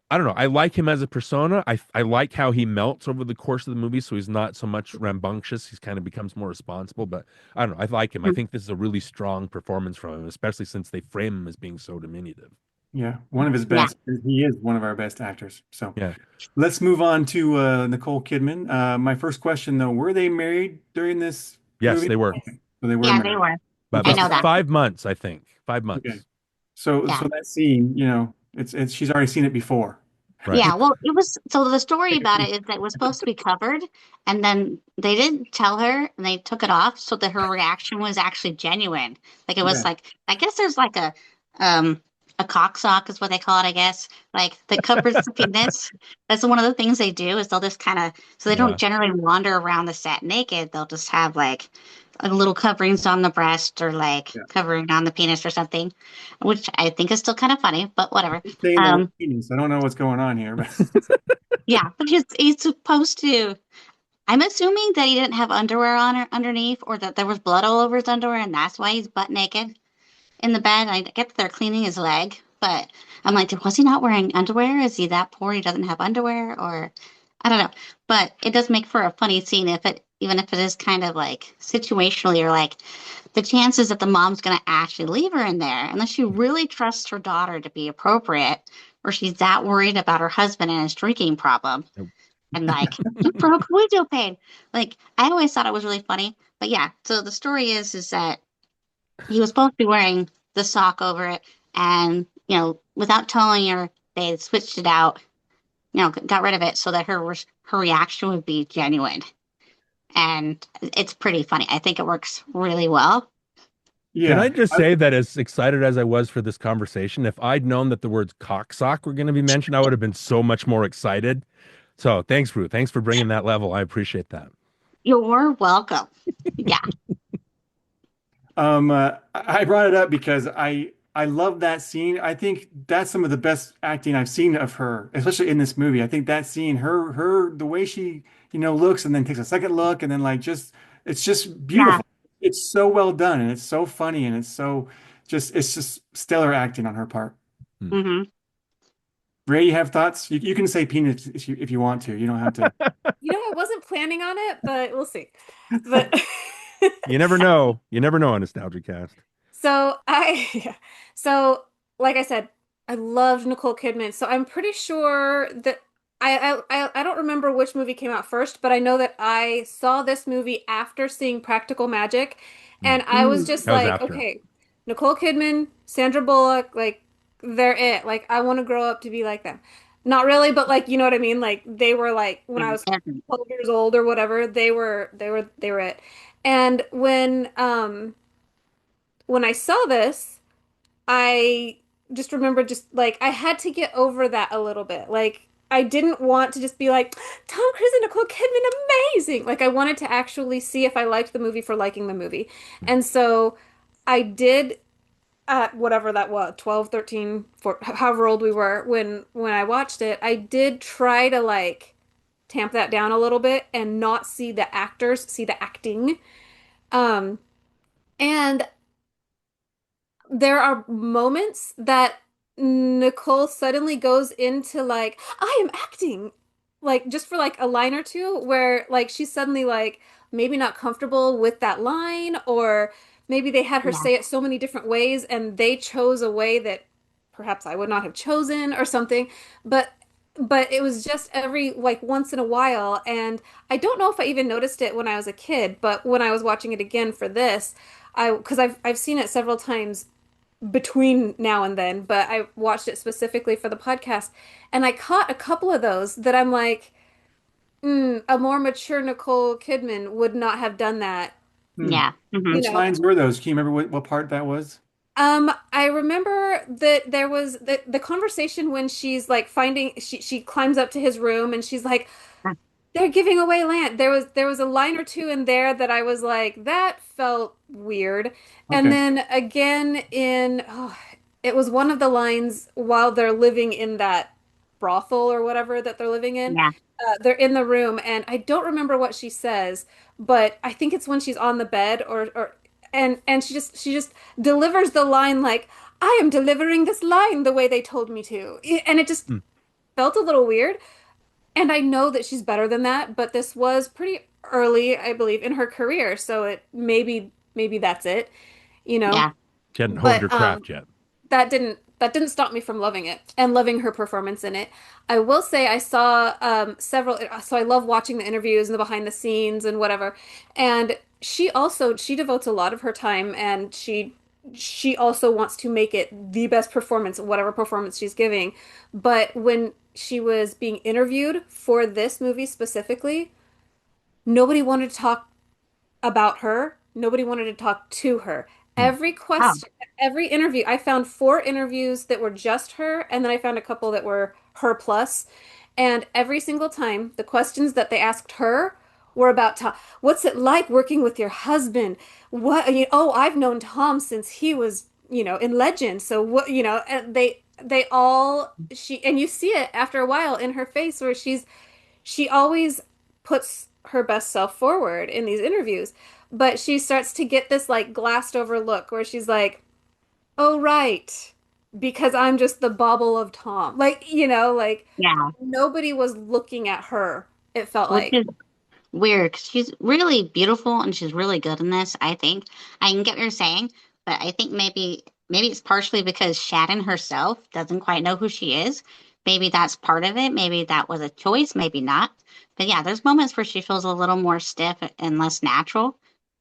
I don't know. I like him as a persona. I like how he melts over the course of the movie, so he's not so much rambunctious. He's kind of becomes more responsible. But I don't know. I like him. I Mhm. think this is a really strong performance from him, especially since they frame him as being so diminutive. Yeah, one of his Yeah. best. He is one of our best actors. So Yeah. let's move on to Nicole Kidman. My first question though, were they married during this Yes, movie? they were. Okay. So they were Yeah, they married. were. But I Okay. about know that. 5 months, I think. Five Okay. months. So Yeah. that scene, it's she's already seen it before. Right. Yeah, well, it was so the story about it is that it was supposed to be covered, and then they didn't tell her, and they took it off so that her reaction was actually genuine. Like it was Yeah. like I guess there's like a cock sock is what they call it, I guess, like that covers the penis. That's one of the things they do is they'll just kind of so they don't Yeah. generally wander around the set naked. They'll just have like a little coverings on the breast or like Yeah. covering on the penis or something, which I think is still kind of funny, but whatever. Just saying the word Um, penis. I don't know what's going on here, but yeah, but he's supposed to. I'm assuming that he didn't have underwear on or underneath, or that there was blood all over his underwear, and that's why he's butt naked in the bed. I get that they're cleaning his leg, but I'm like, was he not wearing underwear? Is he that poor he doesn't have underwear, or I don't know. But it does make for a funny scene if it, even if it is kind of like situationally, or like the chances that the mom's gonna actually leave her in there, unless she really trusts her daughter to be appropriate, or she's that worried about her husband and his drinking problem Nope. and like you broke window pane. Like I always thought it was really funny. But yeah, so the story is that he was supposed to be wearing the sock over it, and without telling her, they switched it out. Got rid of it so that her reaction would be genuine, and it's pretty funny. I think it works really well. Can yeah. I just say that as excited as I was for this conversation, if I'd known that the words cocksock were going to be mentioned, I would have been so much more excited. So thanks, Ruth. Thanks for bringing that level. I appreciate that. You're welcome. Yeah, I brought it up because I love that scene. I think that's some of the best acting I've seen of her, especially in this movie. I think that scene, her the way she, looks and then takes a second look and then like just it's just yeah, beautiful. It's so well done and it's so funny and it's so Just it's just stellar acting on her part. Hmm. Hmm. Ray, you have thoughts? You can say penis if you want to. You don't have to. I wasn't planning on it, but we'll see. But You never know. You never know on NostalgiaCast. so yeah. So like I said, I loved Nicole Kidman. So I'm pretty sure that I don't remember which movie came out first, but I know that I saw this movie after seeing Practical Magic, Hmm. and I was Mm. just That was like, after. okay, Nicole Kidman, Sandra Bullock, like they're it. Like I want to grow up to be like them. Not really, but like you know what I mean? Like they were like when I was 12 years old or whatever, they were it. And when I saw this, I just remember just like I had to get over that a little bit. Like I didn't want to just be like Tom Cruise and Nicole Kidman amazing. Like I wanted to actually see if I liked the movie for liking the movie. And so I did at whatever that was, 12, 13, however old we were when I watched it, I did try to like tamp that down a little bit and not see the actors, see the acting. Um and there are moments that Nicole suddenly goes into like, I am acting, like just for like a line or two, where like she's suddenly like maybe not comfortable with that line, or maybe they had her Yeah. say it so many different ways and they chose a way that perhaps I would not have chosen or something. But it was just every like once in a while, and I don't know if I even noticed it when I was a kid, but when I was watching it again for this, because I've seen it several times between now and then, but I watched it specifically for the podcast, and I caught a couple of those that I'm like, a more mature Nicole Kidman would not have done that, Hmm. Yeah. Hmm. you Which know. lines were those? Can you remember what part that was? I remember that there was the conversation when she's like finding she climbs up to his room and she's like, they're giving away land. There was a line or two in there that I was like, that felt weird. And Okay. then again it was one of the lines while they're living in that brothel or whatever that they're living in. Yeah. They're in the room, and I don't remember what she says, but I think it's when she's on the bed, or and she just delivers the line like, I am delivering this line the way they told me to, and it just Hmm. felt a little weird. And I know that she's better than that, but this was pretty early, I believe, in her career, so it maybe that's it, you know. Yeah. She hadn't honed her But craft yet. that didn't stop me from loving it and loving her performance in it. I will say I saw several, so I love watching the interviews and the behind the scenes and whatever. And she devotes a lot of her time, and she also wants to make it the best performance, whatever performance she's giving. But when she was being interviewed for this movie specifically, nobody wanted to talk about her. Nobody wanted to talk to her. Hmm. Every Oh. question, every interview, I found 4 interviews that were just her, and then I found a couple that were her plus. And every single time, the questions that they asked her were about Tom. What's it like working with your husband? Oh, I've known Tom since he was, in Legend. So what, and they all and you see it after a while in her face where she always puts her best self forward in these interviews, but she starts to get this like glassed over look where she's like, "Oh right, because I'm just the bauble of Tom." Like, like Yeah. nobody was looking at her, it felt Which like. is weird 'cause she's really beautiful and she's really good in this, I think. I can get what you're saying, but I think maybe it's partially because Shannon herself doesn't quite know who she is. Maybe that's part of it. Maybe that was a choice, maybe not. But yeah, there's moments where she feels a little more stiff and less natural.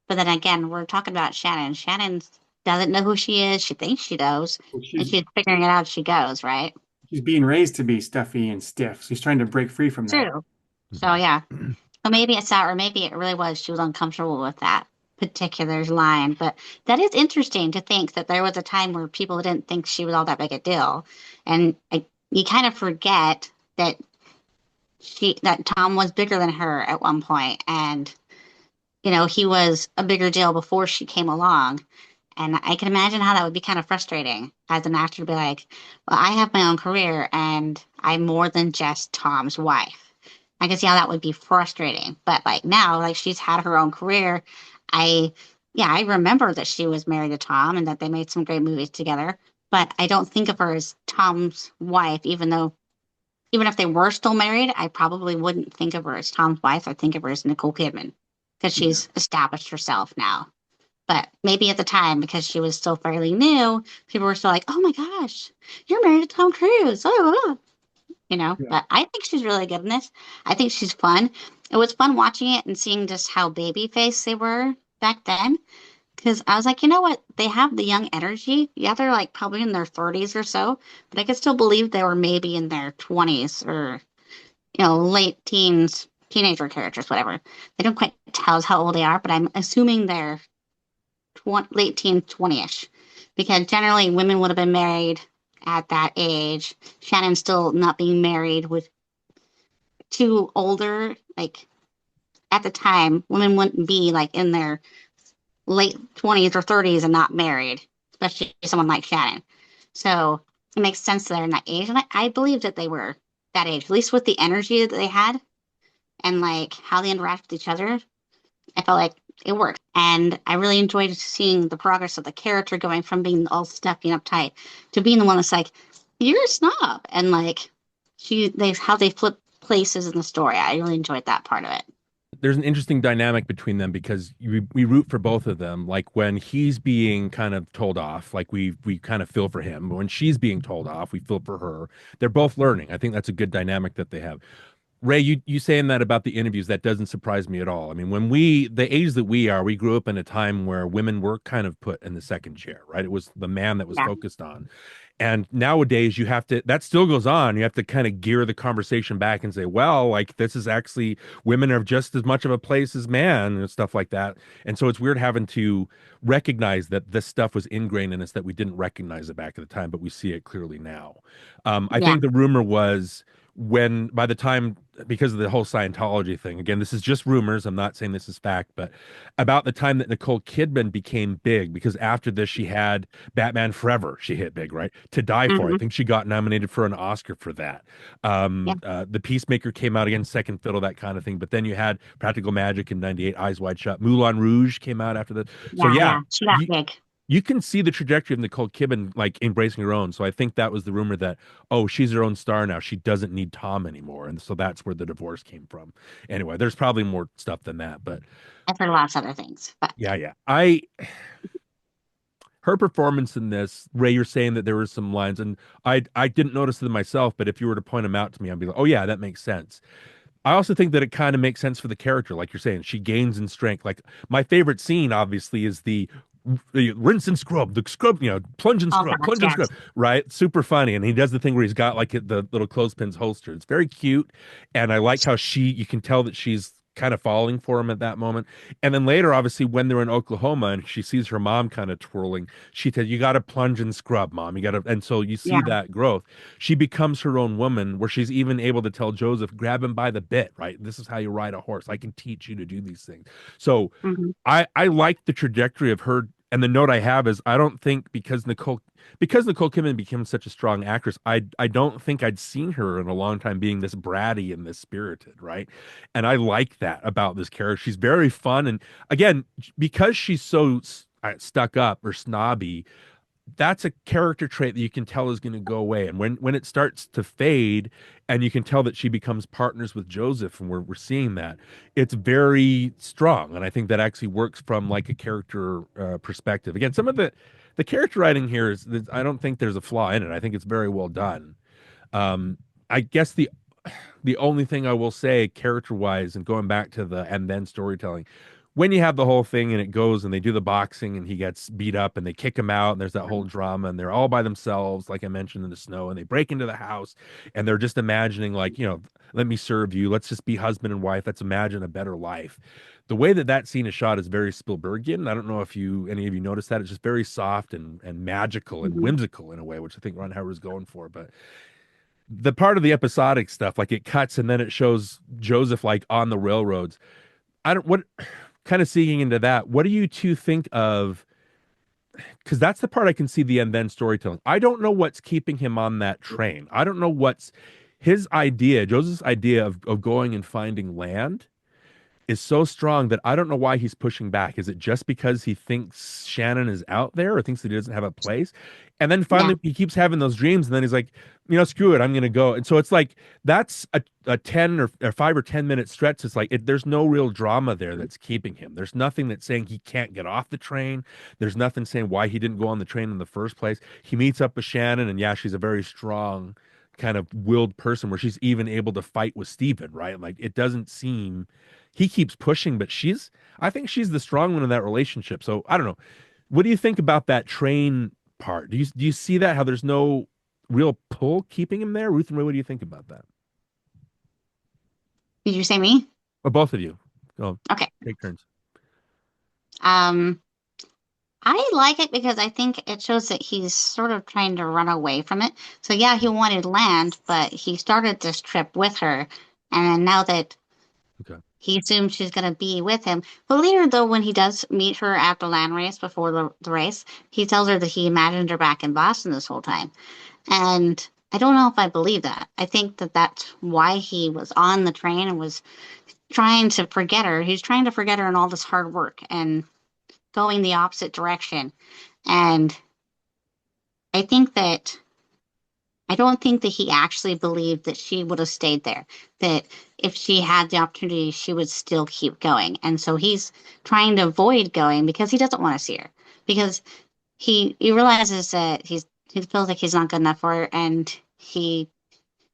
But then again, we're talking about Shannon. Shannon doesn't know who she is. She thinks she knows, Well, and she's figuring it out as she goes, right? she's being raised to be stuffy and stiff. So she's trying to break free from that. True. So yeah. So maybe it's that, or maybe it really was she was uncomfortable with that particular line. But that is interesting to think that there was a time where people didn't think she was all that big a deal, and you kind of forget that that Tom was bigger than her at one point, and he was a bigger deal before she came along. And I can imagine how that would be kind of frustrating as an actor to be like, well, I have my own career and I'm more than just Tom's wife. I can see how that would be frustrating. But like now, like she's had her own career. I Yeah, I remember that she was married to Tom and that they made some great movies together, but I don't think of her as Tom's wife, even if they were still married, I probably wouldn't think of her as Tom's wife. I think of her as Nicole Kidman because Yeah. she's established herself now. But maybe at the time, because she was still fairly new, people were still like, "Oh my gosh, you're married to Tom Cruise!" Oh, you know. Yeah. But I think she's really good in this. I think she's fun. It was fun watching it and seeing just how baby faced they were back then. Because I was like, you know what? They have the young energy. Yeah, they're like probably in their 30s or so, but I could still believe they were maybe in their 20s or, late teens, teenager characters, whatever. They don't quite tell us how old they are, but I'm assuming they're late teens, 20-ish. Because generally women would have been married at that age. Shannon's still not being married with two older, like at the time, women wouldn't be like in their late 20s or 30s and not married, especially someone like Shannon. So it makes sense that they're in that age. And I believe that they were that age, at least with the energy that they had and like how they interact with each other. I felt like it worked. And I really enjoyed seeing the progress of the character going from being all stuffy and uptight to being the one that's like, you're a snob. And like how they flip places in the story. I really enjoyed that part of it. There's an interesting dynamic between them because we root for both of them. Like when he's being kind of told off, like we kind of feel for him. But when she's being told off, we feel for her. They're both learning. I think that's a good dynamic that they have. Ray, you saying that about the interviews, that doesn't surprise me at all. I mean, the age that we are, we grew up in a time where women were kind of put in the second chair, right? It was the man that was Yeah. focused on. And nowadays you have to, that still goes on. You have to kind of gear the conversation back and say, well, like this is actually, women are just as much of a place as man and stuff like that. And so it's weird having to recognize that this stuff was ingrained in us that we didn't recognize it back at the time, but we see it clearly now. I Yeah. think the rumor was when by the time because of the whole Scientology thing, again, this is just rumors. I'm not saying this is fact, but about the time that Nicole Kidman became big, because after this, she had Batman Forever. She hit big, right? To Die For. I Hmm. think she got nominated for an Oscar for that. Yeah. The Peacemaker came out again, Second Fiddle, that kind of thing. But then you had Practical Magic in '98, Eyes Wide Shut. Moulin Rouge came out after that. So Yeah. yeah, Yeah. She got big. you can see the trajectory of Nicole Kidman like embracing her own. So I think that was the rumor that, oh, she's her own star now. She doesn't need Tom anymore. And so that's where the divorce came from. Anyway, there's probably more stuff than that, but I've heard lots of other things, but yeah. Her performance in this, Ray, you're saying that there were some lines, and I didn't notice them myself, but if you were to point them out to me, I'd be like, oh yeah, that makes sense. I also think that it kind of makes sense for the character, like you're saying. She gains in strength. Like my favorite scene, obviously, is the rinse and scrub, the scrub, oh gosh, plunge and scrub, yes. right? Super funny. And he does the thing where he's got like the little clothespins holster. It's very cute. And I like how you can tell that she's kind of falling for him at that moment. And then later, obviously, when they're in Oklahoma and she sees her mom kind of twirling, she said, you got to plunge and scrub, mom. You got to. And so you Yeah. see that growth. She becomes her own woman where she's even able to tell Joseph, grab him by the bit, right? This is how you ride a horse. I can teach you to do these things. So Hmm. I like the trajectory of her. And the note I have is I don't think because Nicole Kidman became such a strong actress, I don't think I'd seen her in a long time being this bratty and this spirited, right? And I like that about this character. She's very fun, and again, because she's so stuck up or snobby, that's a character trait that you can tell is going to go away. And when it starts to fade, and you can tell that she becomes partners with Joseph, and we're seeing that, it's very strong. And I think that actually works from like a character perspective. Again, some of the character writing here I don't think there's a flaw in it. I think it's very well done. I guess the only thing I will say character wise, and going back to the and then storytelling, when you have the whole thing and it goes and they do the boxing and he gets beat up and they kick him out and there's that whole drama and they're all by themselves, like I mentioned, in the snow, and they break into the house and they're just imagining, like, let me serve you. Let's just be husband and wife. Let's imagine a better life. The way that scene is shot is very Spielbergian. I don't know if any of you noticed that. It's just very soft and magical and Hmm. whimsical in a way, which I think Ron Howard was going for. But the part of the episodic stuff, like it cuts and then it shows Joseph like on the railroads. I don't what kind of seeing into that. What do you two think of? Because that's the part I can see the and then storytelling. I don't know what's keeping him on that train. I don't know what's his idea, Joseph's idea of going and finding land is so strong that I don't know why he's pushing back. Is it just because he thinks Shannon is out there or thinks that he doesn't have a place? And then Yeah. finally he keeps having those dreams, and then he's like, screw it, I'm gonna go. And so it's like that's a 10 or 5 or 10 minute stretch. It's like there's no real drama there that's keeping him. There's nothing that's saying he can't get off the train. There's nothing saying why he didn't go on the train in the first place. He meets up with Shannon, and yeah, she's a very strong kind of willed person where she's even able to fight with Steven, right? Like it doesn't seem he keeps pushing, but I think she's the strong one in that relationship. So I don't know. What do you think about that train part? Do you see that how there's no real pull keeping him there? Ruth and Rae, what do you think about that? Did you say me? Or both of you? Go Okay. take turns. Um, I like it because I think it shows that he's sort of trying to run away from it. So yeah, he wanted land, but he started this trip with her, and then now that Okay. he assumes she's going to be with him. But later, though, when he does meet her at the land race before the race, he tells her that he imagined her back in Boston this whole time. And I don't know if I believe that. I think that that's why he was on the train and was trying to forget her. He's trying to forget her in all this hard work and going the opposite direction. And I think that I don't think that he actually believed that she would have stayed there, that if she had the opportunity, she would still keep going. And so he's trying to avoid going because he doesn't want to see her, because he realizes that he feels like he's not good enough for her. And it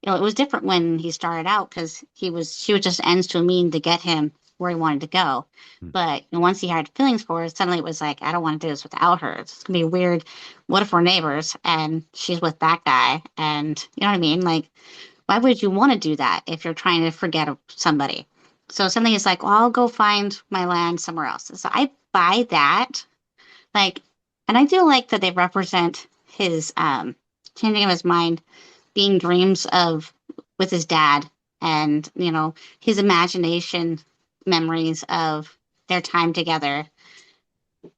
was different when he started out because she was just ends to a mean to get him where he wanted to go. Hmm. But once he had feelings for her, suddenly it was like, I don't want to do this without her. It's gonna be weird. What if we're neighbors and she's with that guy? And you know what I mean? Like, why would you want to do that if you're trying to forget somebody? So something is like, well, I'll go find my land somewhere else. So I buy that. Like, and I do like that they represent his changing of his mind being dreams of with his dad, and his imagination memories of their time together.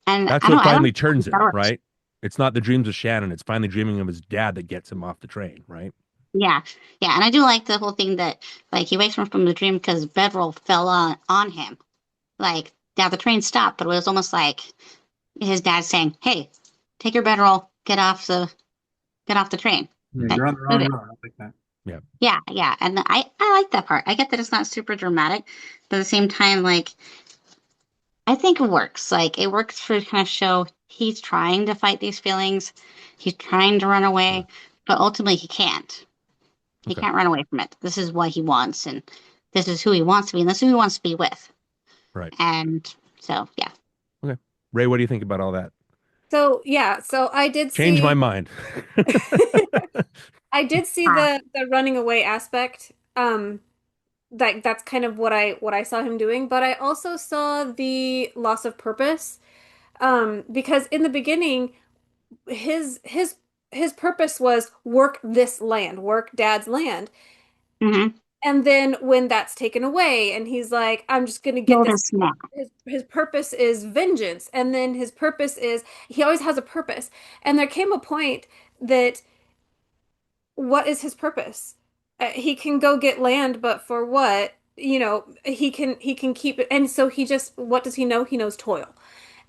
And That's I don't what I don't finally know turns if that him, works. right? It's not the dreams of Shannon. It's finally dreaming of his dad that gets him off the train, right? Yeah, yeah, and I do like the whole thing that like he wakes from the dream because bedroll fell on him. Like, yeah, the train stopped, but it was almost like his dad saying, "Hey, take your bedroll, get off the train, Yeah, like you're on the move wrong it." road. I like that. Yeah. Yeah, yeah, and I like that part. I get that it's not super dramatic, but at the same time, like I think it works. Like it works to kind of show he's trying to fight these feelings, he's trying to run Yeah. away, but ultimately he can't. He Okay. can't run away from it. This is what he wants, and this is who he wants to be, and this is who he wants to be with. Right. And so, yeah. Okay. Ray, what do you think about all that? So yeah, so I did Change my see mind. I did see Ah, the running away aspect. That's kind of what I saw him doing, but I also saw the loss of purpose. Because in the beginning, his purpose was work this land, work dad's land. mm-hmm. And then when that's taken away and he's like, I'm just gonna get Kill this, this now. his purpose is vengeance. And then his purpose is he always has a purpose. And there came a point that what is his purpose? He can go get land, but for what? He can keep it. And so he just what does he know? He knows toil.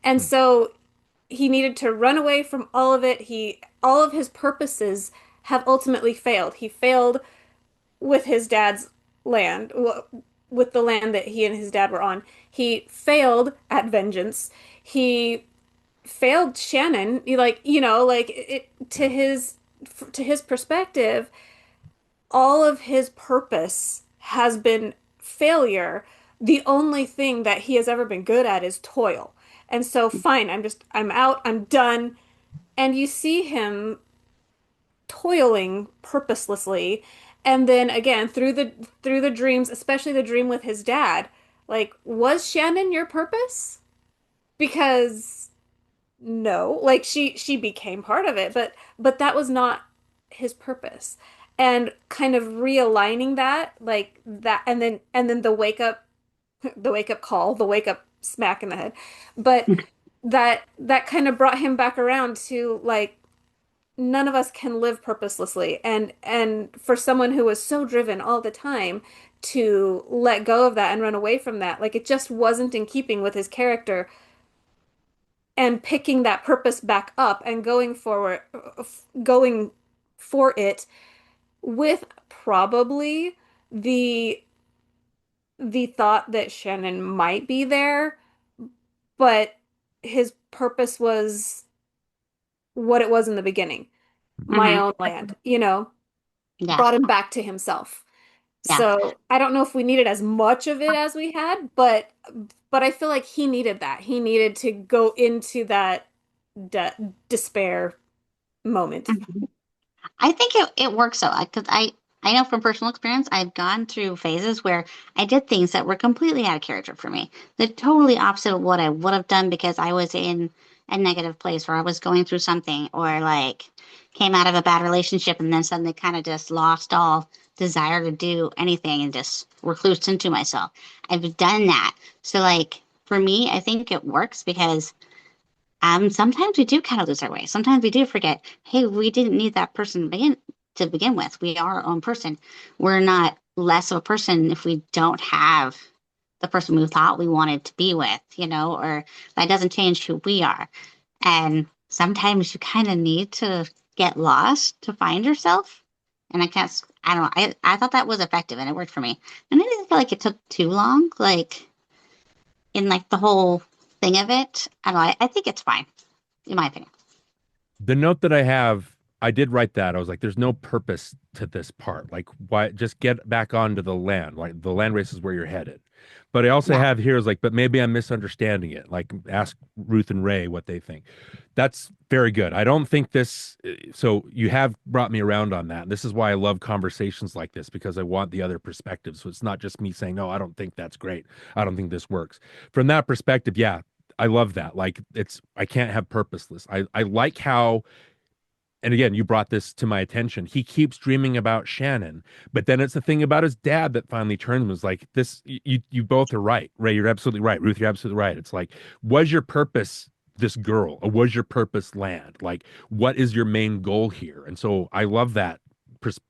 And Hmm. so he needed to run away from all of it. All of his purposes have ultimately failed. He failed with his dad's land, with the land that he and his dad were on. He failed at vengeance. He failed Shannon. Like to his perspective, all of his purpose has been failure. The only thing that he has ever been good at is toil. And so, fine, I'm out, I'm done. And you see him toiling purposelessly. And then again, through the dreams, especially the dream with his dad, like, was Shannon your purpose? Because no, like she became part of it, but that was not his purpose. And kind of realigning that, like that, and then the wake up call, the wake up smack in the head. But that kind of brought him back around to like none of us can live purposelessly. And for someone who was so driven all the time to let go of that and run away from that. Like it just wasn't in keeping with his character and picking that purpose back up and going for it with probably the the thought that Shannon might be there, but his purpose was what it was in the beginning, my Hmm. own land, you know, Yeah. brought him back to himself. Yeah. So I don't know if we needed as much of it as we had, but I feel like he needed that. He needed to go into that de despair moment. Mhm. I think it works so because I know from personal experience I've gone through phases where I did things that were completely out of character for me. The totally opposite of what I would have done because I was in a negative place or I was going through something or like came out of a bad relationship and then suddenly kind of just lost all desire to do anything and just reclused into myself. I've done that. So like for me, I think it works because sometimes we do kind of lose our way. Sometimes we do forget, hey, we didn't need that person to begin with. We are our own person. We're not less of a person if we don't have the person we thought we wanted to be with, or that doesn't change who we are. And sometimes you kind of need to get lost to find yourself. And I don't know, I thought that was effective and it worked for me. And I didn't feel like it took too long, like in like the whole thing of it. I don't know, I think it's fine in my opinion. The note that I have, I did write that. I was like, there's no purpose to this part. Like, why just get back onto the land? Like, the land race is where you're headed. But I also Yeah. have here is like, but maybe I'm misunderstanding it. Like, ask Ruth and Rae what they think. That's very good. I don't think this, so you have brought me around on that. This is why I love conversations like this because I want the other perspective. So it's not just me saying, no, I don't think that's great. I don't think this works. From that perspective, yeah, I love that. Like I can't have purposeless. I like how, and again, you brought this to my attention. He keeps dreaming about Shannon, but then it's the thing about his dad that finally turns him. Was like this. You both are right, Ray. You're absolutely right. Ruth, you're absolutely right. It's like, was your purpose this girl, or was your purpose land? Like, what is your main goal here? And so I love that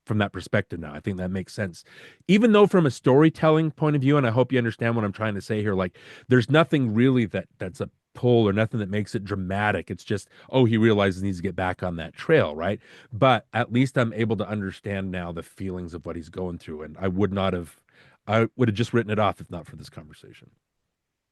from that perspective. Now, I think that makes sense. Even though from a storytelling point of view, and I hope you understand what I'm trying to say here. Like, there's nothing really that's a pull or nothing that makes it dramatic. It's just, oh, he realizes he needs to get back on that trail, right? But at least I'm able to understand now the feelings of what he's going through. And I would have just written it off if not for this conversation.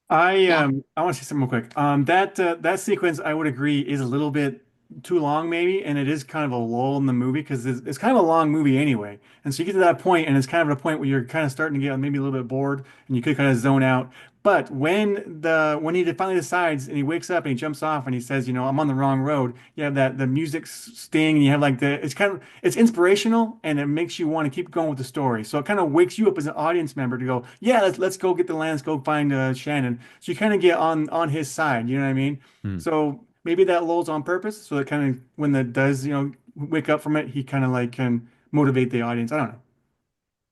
Yeah. I want to say something real quick. That sequence I would agree is a little bit too long maybe, and it is kind of a lull in the movie because it's kind of a long movie anyway. And so you get to that point, and it's kind of a point where you're kind of starting to get maybe a little bit bored, and you could kind of zone out. But when he finally decides and he wakes up and he jumps off and he says, I'm on the wrong road. You have that the music sting, and you have like it's inspirational and it makes you want to keep going with the story. So it kind of wakes you up as an audience member to go, yeah, let's go get the land, let's go find Shannon. So you kind of get on his side. You know what I mean? Hmm. So maybe that lulls on purpose, so that kind of when that does, wake up from it, he kind of like can motivate the audience. I don't know, or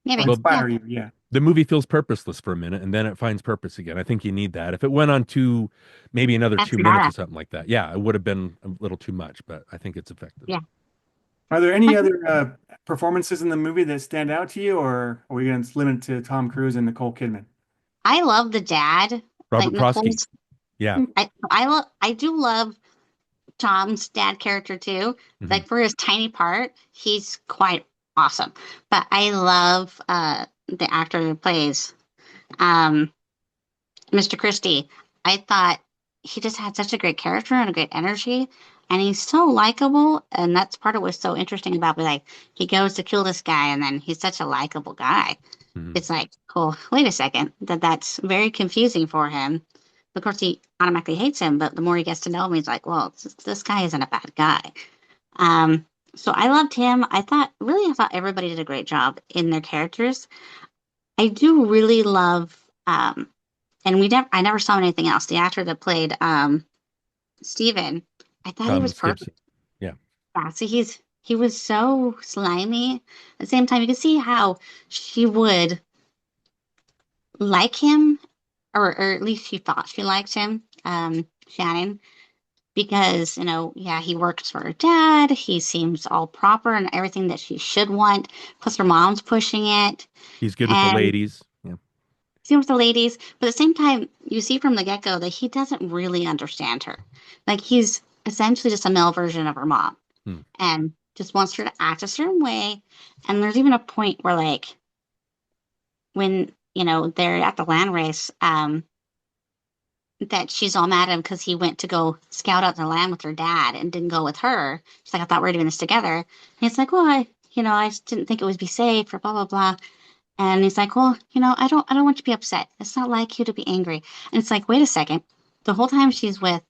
Maybe. Well, Yeah. inspire you. Yeah. the movie feels purposeless for a minute and then it finds purpose again. I think you need that. If it went on maybe another That's 2 minutes or Mara. something like that, yeah, it would have been a little too much, but I think it's effective. Yeah. Are there any other performances in the movie that stand out to you, or are we going to limit it to Tom Cruise and Nicole Kidman? I love the dad. Like Robert Prosky. Nicole's Yeah. I do love Tom's dad character too. Hmm. Like for his tiny part, he's quite awesome. But I love the actor who plays um Mr. Christie. I thought he just had such a great character and a great energy. And he's so likable, and that's part of what's so interesting about me. Like he goes to kill this guy, and then he's such a likable guy. Hmm. It's like, oh, wait a second, that's very confusing for him. Of course, he automatically hates him, but the more he gets to know him, he's like, well, this guy isn't a bad guy. So I loved him. I thought everybody did a great job in their characters. I do really love, and I never saw anything else. The actor that played Steven, I thought he was Thomas perfect. Gibson. Yeah. Yeah, so he was so slimy. At the same time, you could see how she would like him, or at least she thought she liked him, Shannon. because, yeah, he works for her dad. He seems all proper and everything that she should want. Plus, her mom's pushing it. He's good with the And ladies. Yeah. seems with the ladies. But at the same time, you see from the get-go that he doesn't really understand her. Like, he's essentially just a male version of her mom Hmm. and just wants her to act a certain way. And there's even a point where, like, when, they're at the land race, that she's all mad at him because he went to go scout out the land with her dad and didn't go with her. She's like, I thought we were doing this together. And he's like, well, I just didn't think it would be safe or blah, blah, blah. And he's like, well, I don't want you to be upset. It's not like you to be angry. And it's like, wait a second. The whole time she's with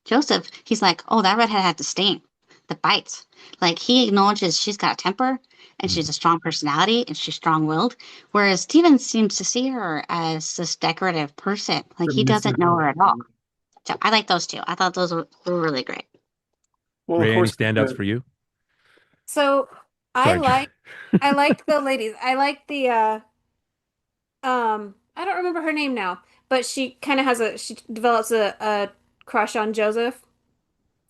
Joseph, he's like, oh, that redhead had the sting, the bites. Like, he acknowledges she's got a temper and she's a strong personality and she's strong-willed. Whereas Steven seems to see her as this decorative person. Like, he doesn't know her at all. So I like those two. I thought those were really great. Well, of Ray, any course, standouts for you? So I Sorry. like I like the ladies. I like the I don't remember her name now, but she kind of has she develops a crush on Joseph.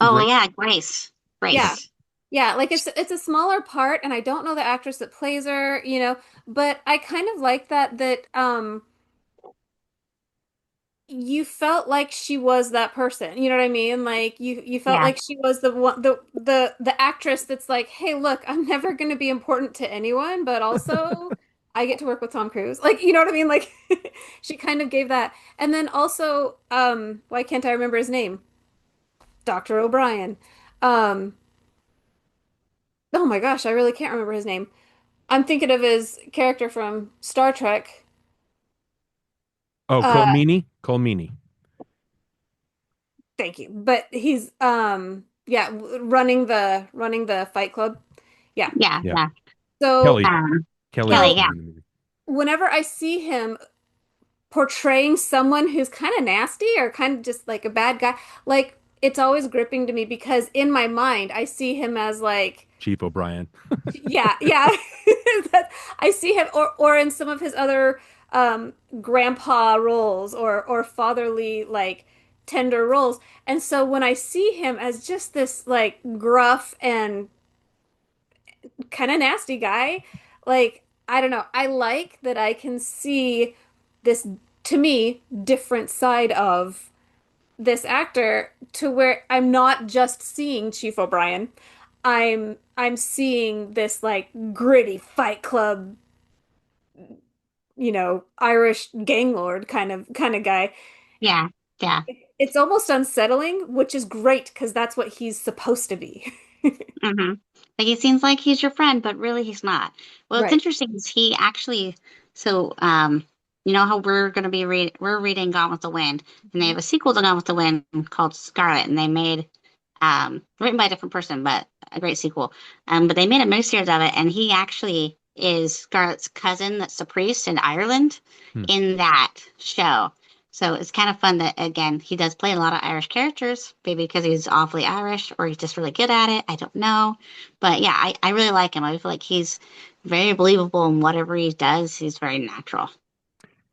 Oh, Great. yeah, Grace. Yeah. Grace. Yeah, like it's a smaller part and I don't know the actress that plays her, but I kind of like that you felt like she was that person. You know what I mean? Like you felt Yeah. like she was the one the actress that's like, "Hey, look, I'm never going to be important to anyone, but also I get to work with Tom Cruise." Like, you know what I mean? Like she kind of gave that. And then also why can't I remember his name? Dr. O'Brien. Um oh my gosh, I really can't remember his name. I'm thinking of his character from Star Trek. Oh, Cole Uh Meany? Cole Meany. Thank you. But he's yeah, running the Fight Club. Yeah. Yeah, Yeah. yeah. So Kelly. Kelly Kelly, so was yeah. in the movie. whenever I see him portraying someone who's kind of nasty or kind of just like a bad guy, like it's always gripping to me because in my mind I see him as like Chief O'Brien. yeah, yeah. That I see him or in some of his other grandpa roles or fatherly like tender roles. And so when I see him as just this like gruff and kind of nasty guy, like I don't know, I like that I can see this to me different side of this actor to where I'm not just seeing Chief O'Brien. I'm seeing this like gritty Fight Club, Irish gang lord kind of guy. Yeah, yeah. It's almost unsettling, which is great because that's what he's supposed to be. Mm-hmm. Like, he seems like he's your friend, but really he's not. Well, it's Right. interesting is he actually, so, you know how we're reading Gone with the Wind, and they have a sequel to Gone with the Wind called Scarlet, and they made, written by a different person, but a great sequel. But they made a miniseries of it, and he actually is Scarlet's cousin that's a priest in Ireland Hmm. in that show. So it's kind of fun that, again, he does play a lot of Irish characters, maybe because he's awfully Irish or he's just really good at it. I don't know. But yeah, I really like him. I feel like he's very believable in whatever he does. He's very natural.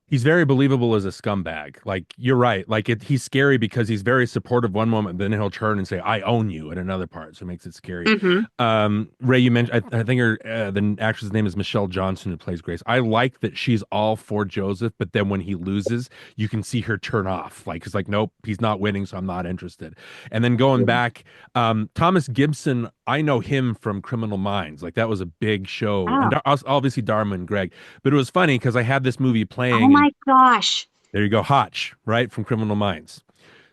He's very believable as a scumbag. Like you're right. Like he's scary because he's very supportive one moment, then he'll turn and say, "I own you" in another part, so it makes it scary. Mm-hmm. Ray, you mentioned I think the actress' name is Michelle Johnson who plays Grace. I like that she's all for Joseph, but then when he loses, you can see her turn off. Like it's like, nope, he's not winning, so I'm not interested. And then going back, Thomas Gibson, I know him from Criminal Minds. Like that was a big show, and Oh, obviously Dharma and Greg. But it was funny because I had this movie oh playing, and my gosh. there you go, Hotch, right from Criminal Minds.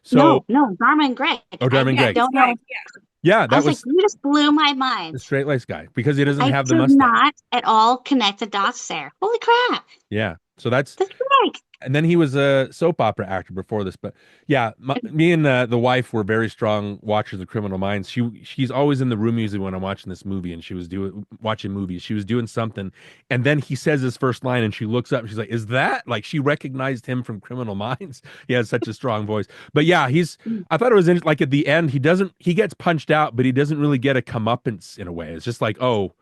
So, No, no, Dharma and Greg. oh, Dharma and Yeah, Greg. it's Don't know. Greg. Yeah. Yeah, I that was like, was you just blew my the mind. straight laced guy because he doesn't I have the did mustache. not at all connect the dots there. Holy crap. Yeah, so that's That's Greg. and then he was a soap opera actor before this. But yeah, me and the wife were very strong watchers of Criminal Minds. She's always in the room usually when I'm watching this movie, and she was doing watching movies. She was doing something, and then he says his first line, and she looks up, and she's like, "Is that like?" She recognized him from Criminal Minds. He has such a strong voice. But yeah, I thought it was like at the end, he gets punched out, but he doesn't really get a comeuppance in a way. It's just like, oh,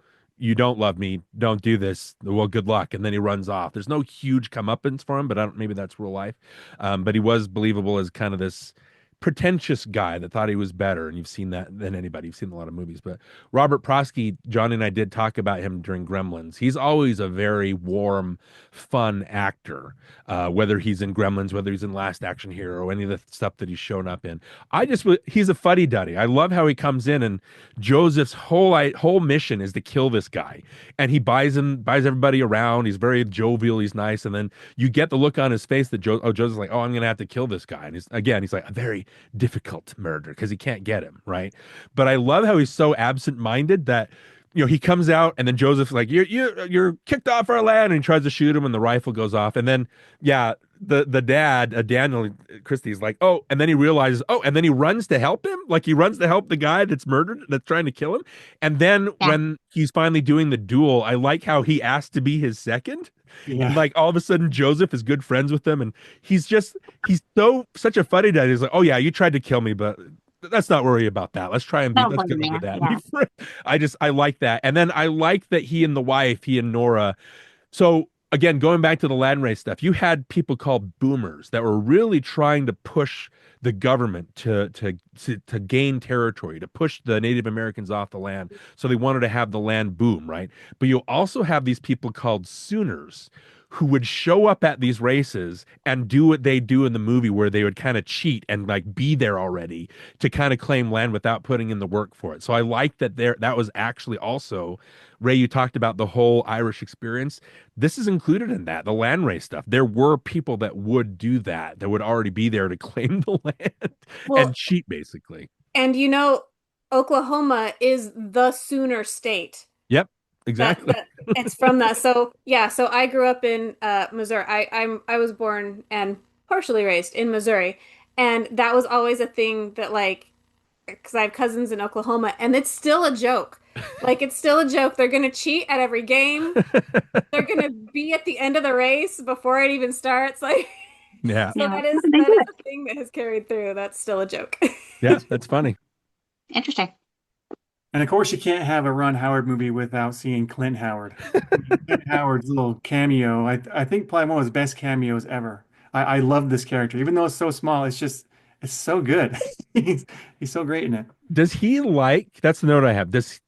you don't love me, don't do this. Well, good luck. And then he runs off. There's no huge comeuppance for him, but maybe that's real life. But he was believable as kind of this pretentious guy that thought he was better, and you've seen that than anybody. You've seen a lot of movies, but Robert Prosky, Johnny and I did talk about him during Gremlins. He's always a very warm, fun actor, whether he's in Gremlins, whether he's in Last Action Hero, any of the stuff that he's shown up in. He's a fuddy duddy. I love how he comes in, and Joseph's whole mission is to kill this guy, and he buys everybody around. He's very jovial, he's nice, and then you get the look on his face that Joseph's like, oh, I'm gonna have to kill this guy, and he's like a very difficult murder because he can't get him right. But I love how he's so absent-minded that he comes out and then Joseph's like, you're kicked off our land, and he tries to shoot him and the rifle goes off, and then the dad, Daniel Christie's like, oh, and then he realizes, oh, and then he runs to help him, like he runs to help the guy that's murdered, that's trying to kill him. And then when he's finally doing the duel, I like how he asked to be his second. Yeah. Like all of a sudden Joseph is good friends with him, and he's such a funny dad. He's like, oh yeah, you tried to kill me, but let's not worry about that. Let's try and let's get over that. Yeah. I like that. And then I like that he and Nora. So again, going back to the land race stuff, you had people called boomers that were really trying to push the government to gain territory, to push the Native Americans off the land. So they wanted to have the land boom, right? But you also have these people called Sooners who would show up at these races and do what they do in the movie, where they would kind of cheat and like be there already to kind of claim land without putting in the work for it. So I like that was actually also, Ray, you talked about the whole Irish experience. This is included in that, the land race stuff. There were people that would do that would already be there to claim the land and cheat, basically. And Oklahoma is the Sooner state. Yep. Exactly. It's from that. So yeah, so I grew up in Missouri. I was born and partially raised in Missouri, and that was always a thing that, like, because I have cousins in Oklahoma, and it's still a joke. Like, it's still a joke. They're gonna cheat at every game. They're gonna be at the end of the race before it even starts. Like, yeah. So that is a thing that has carried through. That's still a joke. Yeah, that's funny. Interesting. And of course, you can't have a Ron Howard movie without seeing Clint Howard. Clint Howard's little cameo, I think probably one of his best cameos ever. I love this character, even though it's so small. It's so good. He's so great in it. That's the note I have. Does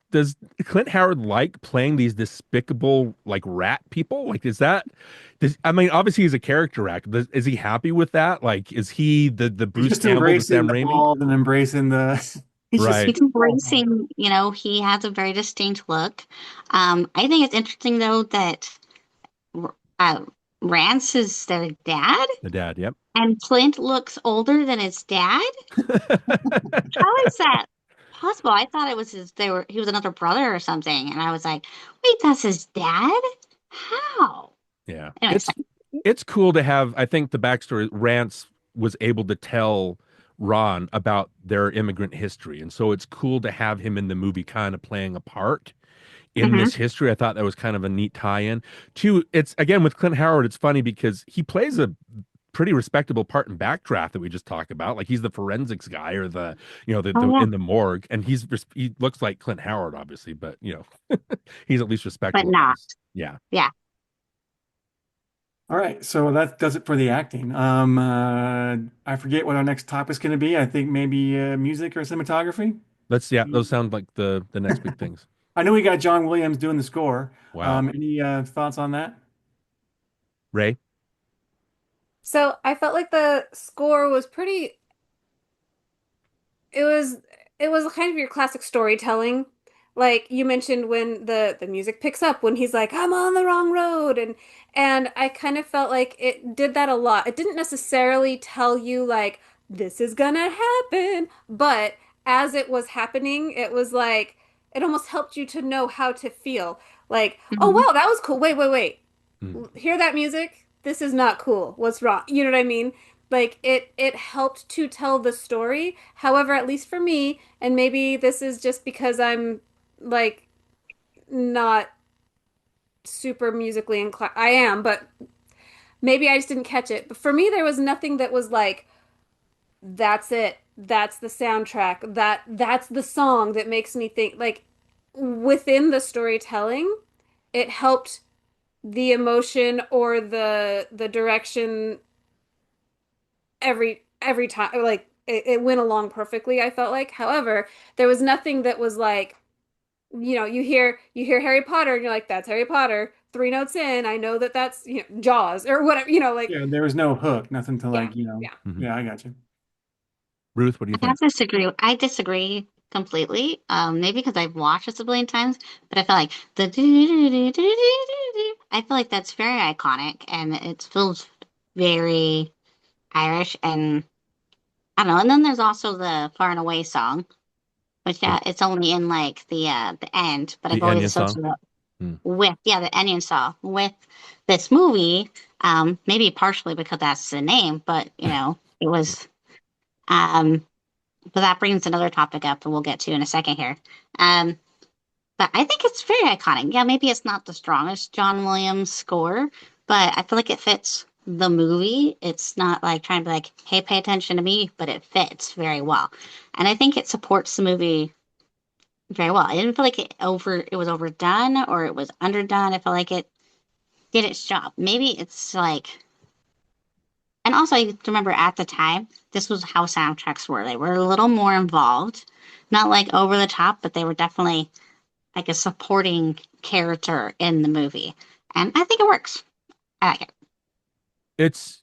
Clint Howard like playing these despicable, like, rat people? Like, I mean, obviously he's a character actor. Is he happy with that? Like, is he the Bruce Campbell, the Sam Raimi? And embracing the he's embracing, he has a very distinct look. I think it's interesting though that Rance is their dad. The dad, yep. And Clint looks older than his dad. How is that possible? I thought it was he was another brother or something, and I was like, wait, that's his dad? How? Yeah. Anyway, it's cool to have, I think the backstory, Rance was able to tell Ron about their immigrant history, and so it's cool to have him in the movie kind of playing a part in this history. I thought that was kind of a neat tie-in. Two, it's again with Clint Howard, it's funny because he plays a pretty respectable part in Backdraft that we just talked about. Like, he's the forensics guy, or the in the morgue, and he looks like Clint Howard, obviously, but he's at least respectable. But not. Yeah. All right, so that does it for the acting. I forget what our next topic's going to be. I think maybe music or cinematography. Those sound like the next big things. I know we got John Williams doing the score. Wow. Any thoughts on that? Ray? So I felt like the score was pretty. It was kind of your classic storytelling. Like you mentioned, when the music picks up, when he's like, I'm on the wrong road, and I kind of felt like it did that a lot. It didn't necessarily tell you like this is gonna happen, but as it was happening, it was like it almost helped you to know how to feel. Like, oh wow, that was cool. Wait. Hear that music? This is not cool. What's wrong? You know what I mean? Like it helped to tell the story. However, at least for me, and maybe this is just because I'm like not super musically inclined. I am, but maybe I just didn't catch it. But for me, there was nothing that was like, that's it. That's the soundtrack. That's the song that makes me think. Like, within the storytelling, it helped the emotion or the direction every time. Like, it went along perfectly, I felt like. However, there was nothing that was like, you hear Harry Potter and you're like, that's Harry Potter. 3 notes in, I know that that's, Jaws or whatever, like, Yeah, there was no hook, nothing to yeah, like, yeah. Mhm. yeah, I got you. Ruth, what do you I think? disagree. I disagree completely. Maybe because I've watched this a billion times, but I feel like the I feel like that's very iconic and it feels very Irish and I don't know. And then there's also the Far and Away song, which The, it's only in like the end, but I've the always Onion song? associated it Hmm. with the Onion song with this movie. Maybe partially because that's the name, but it was um but that brings another topic up that we'll get to in a second here. Um, but I think it's very iconic. Yeah, maybe it's not the strongest John Williams score, but I feel like it fits the movie. It's not like trying to be like, hey, pay attention to me, but it fits very well. And I think it supports the movie very well. I didn't feel like it was overdone or it was underdone. I felt like it did its job. Maybe it's like and also, I remember at the time, this was how soundtracks were. They were a little more involved, not like over the top, but they were definitely like a supporting character in the movie. And I think it works. I like it. It's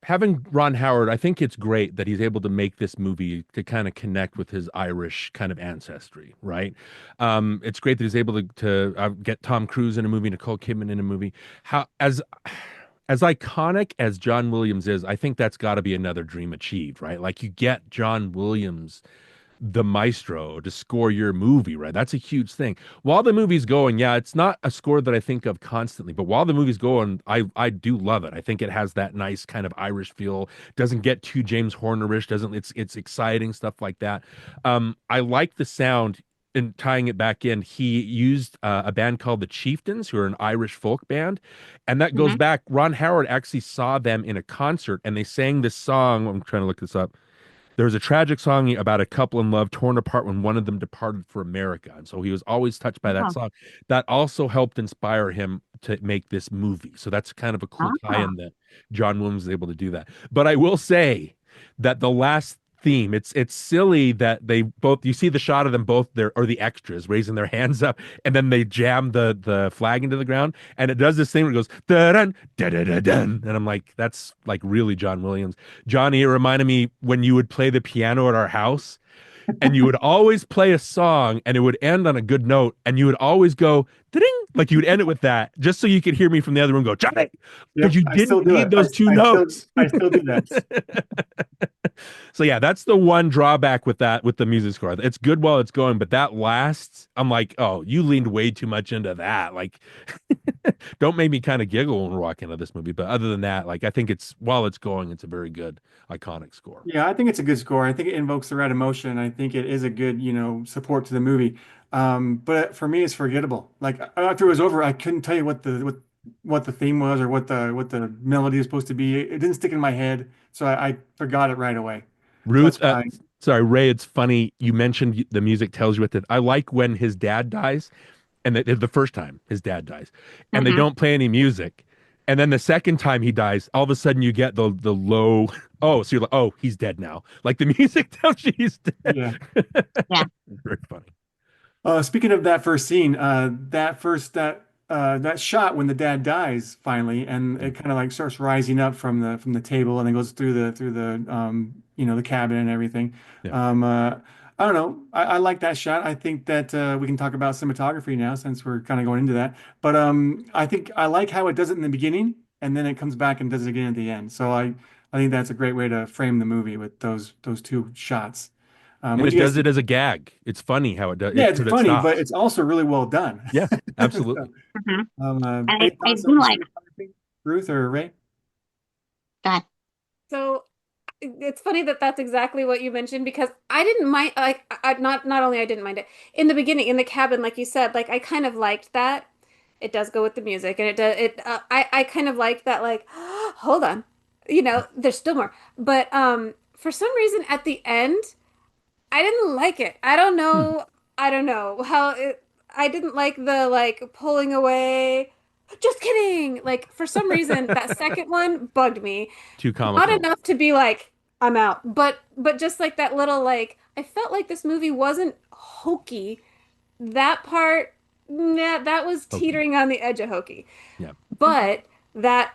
having Ron Howard, I think it's great that he's able to make this movie to kind of connect with his Irish kind of ancestry, right? It's great that he's able to get Tom Cruise in a movie, Nicole Kidman in a movie. How as iconic as John Williams is, I think that's got to be another dream achieved, right? Like you get John Williams, the maestro, to score your movie, right? That's a huge thing. While the movie's going, yeah, it's not a score that I think of constantly, but while the movie's going, I do love it. I think it has that nice kind of Irish feel. Doesn't get too James Horner-ish. Doesn't it's exciting stuff like that. I like the sound. And tying it back in, he used a band called the Chieftains, who are an Irish folk band, and that goes Hmm. back. Ron Howard actually saw them in a concert, and they sang this song. I'm trying to look this up. There was a tragic song about a couple in love torn apart when one of them departed for America. And so he was always touched by that Oh, song. That also helped inspire him to make this movie. So that's kind of a cool oh, tie-in that John Williams was able to do that. But I will say that the last theme, it's silly that they both you see the shot of them both there or the extras raising their hands up and then they jam the flag into the ground and it does this thing where it goes da dun da da da dun and I'm like that's like really John Williams. Johnny, it reminded me when you would play the piano at our house and you would always play a song and it would end on a good note and you would always go ding like you would end it with that just so you could hear me from the other room go Johnny because Yep, you I still didn't do need it. those two notes. I still do that. So yeah, that's the one drawback with that with the music score. It's good while it's going, but that lasts. I'm like, oh, you leaned way too much into that. Like, don't make me kind of giggle when we're walking into this movie. But other than that, like, I think it's while it's going, it's a very good iconic score. Yeah, I think it's a good score. I think it invokes the right emotion. I think it is a good, support to the movie. But for me, it's forgettable. Like after it was over, I couldn't tell you what the theme was or what the melody was supposed to be. It didn't stick in my head, so I forgot it right away. So Ruth, that's why. sorry, Ray. It's funny you mentioned the music tells you what to. I like when his dad dies, and the first time his dad dies, and they hmm. don't play any music, and then the second time he dies, all of a sudden you get the low. Oh, so you're like, oh, he's dead now. Like the music tells you he's dead. Yeah. Yeah. Very funny. Speaking of that first scene, that shot when the dad dies finally, and it kind of like starts rising up from the table, and it goes through the cabin and everything. Yeah. I don't know. I like that shot. I think that we can talk about cinematography now since we're kind of going into that. But I think I like how it does it in the beginning, and then it comes back and does it again at the end. So I think that's a great way to frame the movie with those two shots. And What it do you guys does it think? as a gag. It's funny how it does Yeah, it it's because it funny, but stops. it's also really well done. Yeah, So, absolutely. Hmm. And any I thoughts do on like cinematography, Ruth or Ray? that. So it's funny that that's exactly what you mentioned because I didn't mind like not only I didn't mind it in the beginning in the cabin like you said like I kind of liked that it does go with the music and it does it I kind of liked that like hold on there's still more but for some reason at the end I didn't like it. Hmm. I don't know how it I didn't like the like pulling away. Just kidding. Like for some reason that second one bugged me. Too Not comical. enough to be like I'm out. But just like that little like I felt like this movie wasn't hokey. That part, nah, that was Okay. teetering on the edge of hokey. Yeah. But that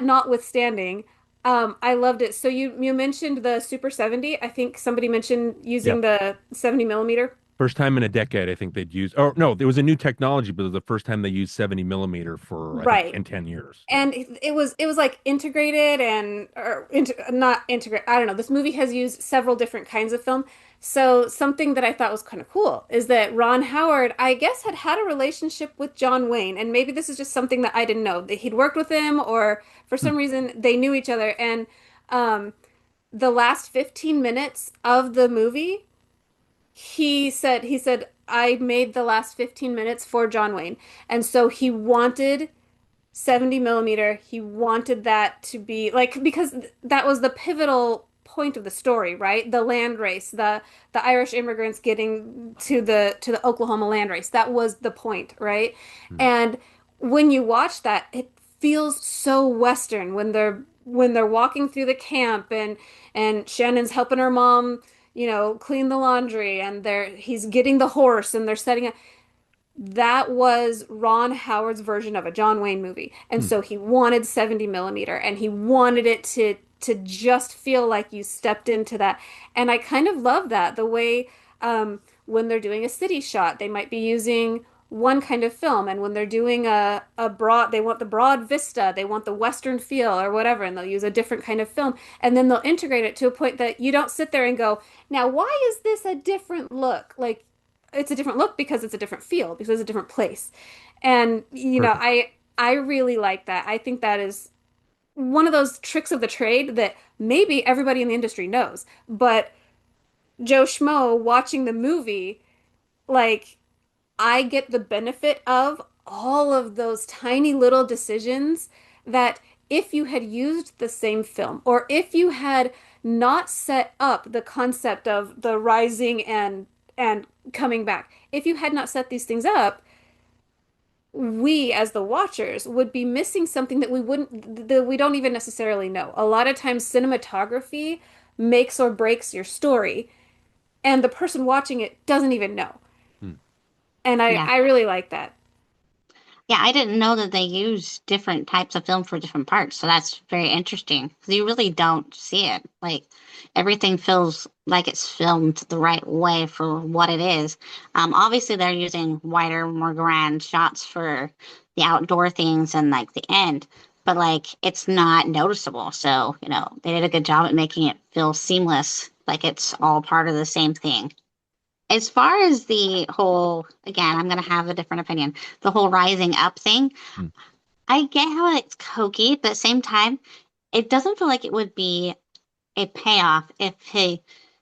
notwithstanding, I loved it. So you mentioned the Super 70. I think somebody mentioned using Yep. the 70 millimeter. First time in a decade, I think they'd use. Oh no, there was a new technology, but it was the first time they used 70 millimeter for I think Right. in 10 years. Yeah. And it was like integrated and or not integrate. I don't know. This movie has used several different kinds of film. So something that I thought was kind of cool is that Ron Howard, I guess, had had a relationship with John Wayne, and maybe this is just something that I didn't know that he'd worked with him, or for Hmm. some reason they knew each other. And um, the last 15 minutes of the movie, he said I made the last 15 minutes for John Wayne, and so he wanted 70 millimeter. He wanted that to be like because that was the pivotal point of the story, right? The land race, the Irish immigrants getting to the Oklahoma land race. That was the point, right? Hmm. And when you watch that, it feels so Western when they're walking through the camp and Shannon's helping her mom, clean the laundry and he's getting the horse and they're setting up that was Ron Howard's version of a John Wayne movie. And Hmm. so he wanted 70 millimeter and he wanted it to just feel like you stepped into that. And I kind of love that the way when they're doing a city shot, they might be using one kind of film, and when they're doing a broad, they want the broad vista, they want the Western feel or whatever, and they'll use a different kind of film, and then they'll integrate it to a point that you don't sit there and go, now why is this a different look? Like it's a different look because it's a different feel because it's a different place. And Perfect. I really like that. I think that is one of those tricks of the trade that maybe everybody in the industry knows, but Joe Schmo watching the movie, like I get the benefit of all of those tiny little decisions that if you had used the same film or if you had not set up the concept of the rising and coming back, if you had not set these things up, we as the watchers would be missing something that we don't even necessarily know. A lot of times cinematography makes or breaks your story and the person watching it doesn't even know. Hmm. And I Yeah. I really like that. Yeah, I didn't know that they use different types of film for different parts. So that's very interesting because you really don't see it. Like everything feels like it's filmed the right way for what it is. Obviously, they're using wider, more grand shots for the outdoor things and like the end, but like it's not noticeable. So, they did a good job at making it feel seamless, like it's all part of the same thing. As far as the whole, again, I'm going to have a different opinion. The whole rising up thing, Hmm. I get how it's hokey, but at the same time, it doesn't feel like it would be a payoff if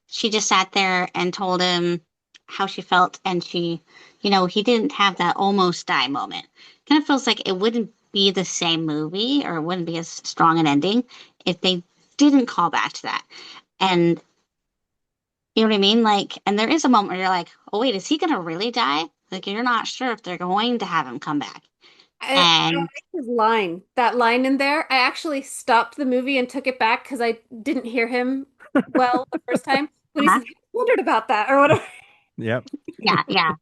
she just sat there and told him how she felt and he didn't have that almost die moment. Kind of feels like it wouldn't be the same movie or it wouldn't be as strong an ending if they didn't call back to that. And you know what I mean? Like, and there is a moment where you're like, oh, wait, is he going to really die? Like, you're not sure if they're going to have him come back. I And like his line. That line in there, I actually stopped the movie and took it back because I didn't hear him well the first time when he uh says, I wondered about that or whatever. Yep. yeah, yeah,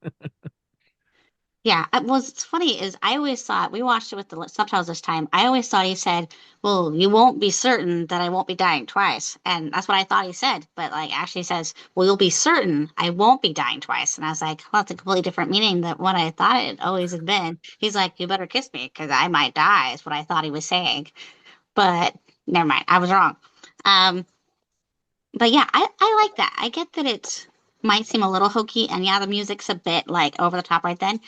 yeah. What's funny is I always thought, we watched it with the subtitles this time. I always thought he said, well, you won't be certain that I won't be dying twice. And that's what I thought he said. But like, actually says, well, you'll be certain I won't be dying twice. And I was like, well, that's a completely different meaning than what I thought it always had been. He's like, you better kiss me because I might die, is what I thought he was saying. But never mind, I was wrong. Um, but yeah, I like that. I get that it might seem a little hokey, and yeah, the music's a bit like over the top right then.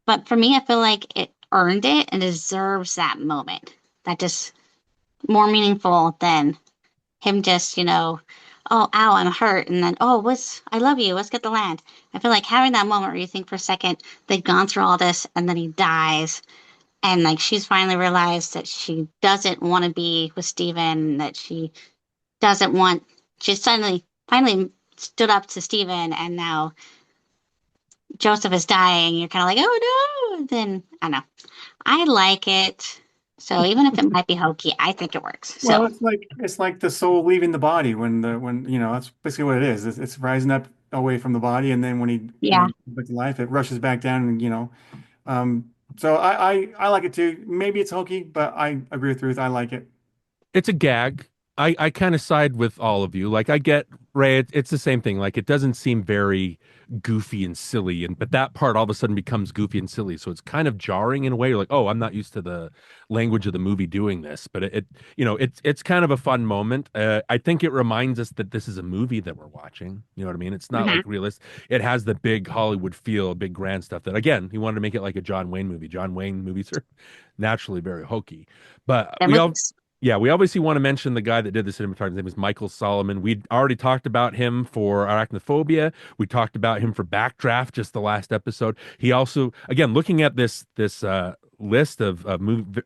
But for me, I feel like it earned it and deserves that moment. That just more meaningful than him just, oh, ow, I'm hurt, and then, oh, I love you, let's get the land. I feel like having that moment where you think for a second they've gone through all this, and then he dies, and like she's finally realized that she doesn't want to be with Steven, that she doesn't want, she suddenly finally stood up to Steven, and now Joseph is dying. You're kind of like, oh no. And then I don't know. I like it. So even if it might be hokey, I think it works. Well, So it's like the soul leaving the body when that's basically what it is. It's rising up away from the body, and then when he yeah, comes back to life, it rushes back down, and. So I like it too. Maybe it's hokey, but I agree with Ruth. I like it. It's a gag. I kind of side with all of you. Like I get Ray, it's the same thing. Like it doesn't seem very goofy and silly, and but that part all of a sudden becomes goofy and silly. So it's kind of jarring in a way. You're like, oh, I'm not used to the language of the movie doing this, but it's kind of a fun moment. I think it reminds us that this is a movie that we're watching. You know what I mean? It's not hmm like realistic. It has the big Hollywood feel, big grand stuff. That again, he wanted to make it like a John Wayne movie. John Wayne movies are naturally very hokey, but that we all was yeah, we obviously want to mention the guy that did the cinematography. His name is Michael Solomon. We already talked about him for Arachnophobia. We talked about him for Backdraft, just the last episode. He also, again, looking at this list of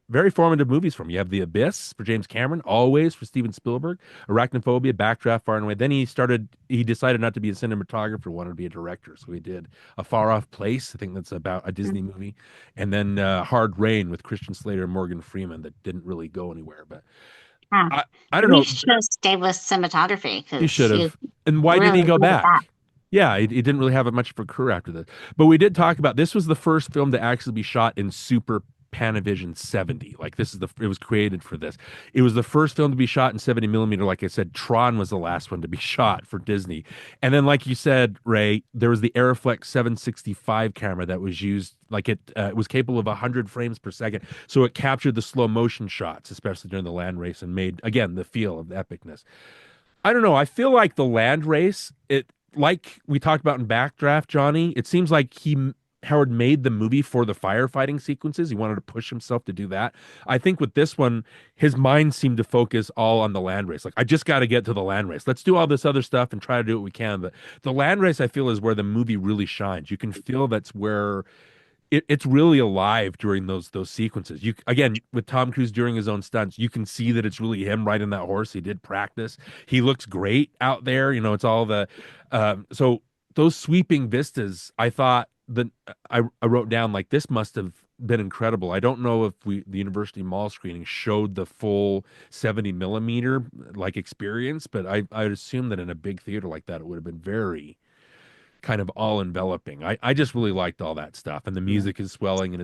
very formative movies from him. You have The Abyss for James Cameron, Always for Steven Spielberg, Arachnophobia, Backdraft, Far and Away. Then he decided not to be a cinematographer, wanted to be a director. So he did A Far Off Place. I think that's about a Disney movie. And then Hard Rain with Christian Slater and Morgan Freeman that didn't really go anywhere. But yeah. I don't Maybe you know. should have stayed with cinematography He because should he's have. And why didn't really he go good at that. back? Yeah, he didn't really have much of a career after this. But we did talk about this was the first film to actually be shot in Super Panavision 70. Like it was created for this. It was the first film to be shot in 70 millimeter. Like I said, Tron was the last one to be shot for Disney. And then, like you said, Ray, there was the Aeroflex 765 camera that was used. Like it was capable of 100 frames per second. So it captured the slow motion shots, especially during the land race, and made, again, the feel of the epicness. I don't know. I feel like the land race, it like we talked about in Backdraft, Johnny, it seems like Howard made the movie for the firefighting sequences. He wanted to push himself to do that. I think with this one, his mind seemed to focus all on the land race. Like, I just got to get to the land race. Let's do all this other stuff and try to do what we can. But the land race, I feel, is where the movie really shines. You can feel that's where it's really alive during those sequences. You again with Tom Cruise during his own stunts, you can see that it's really him riding that horse. He did practice. He looks great out there. You know, it's all the so those sweeping vistas. I thought that I wrote down like this must have been incredible. I don't know if the University Mall screening showed the full 70 millimeter like experience, but I'd assume that in a big theater like that, it would have been very kind of all enveloping. I just really liked all that stuff, and the Yeah. music is swelling, and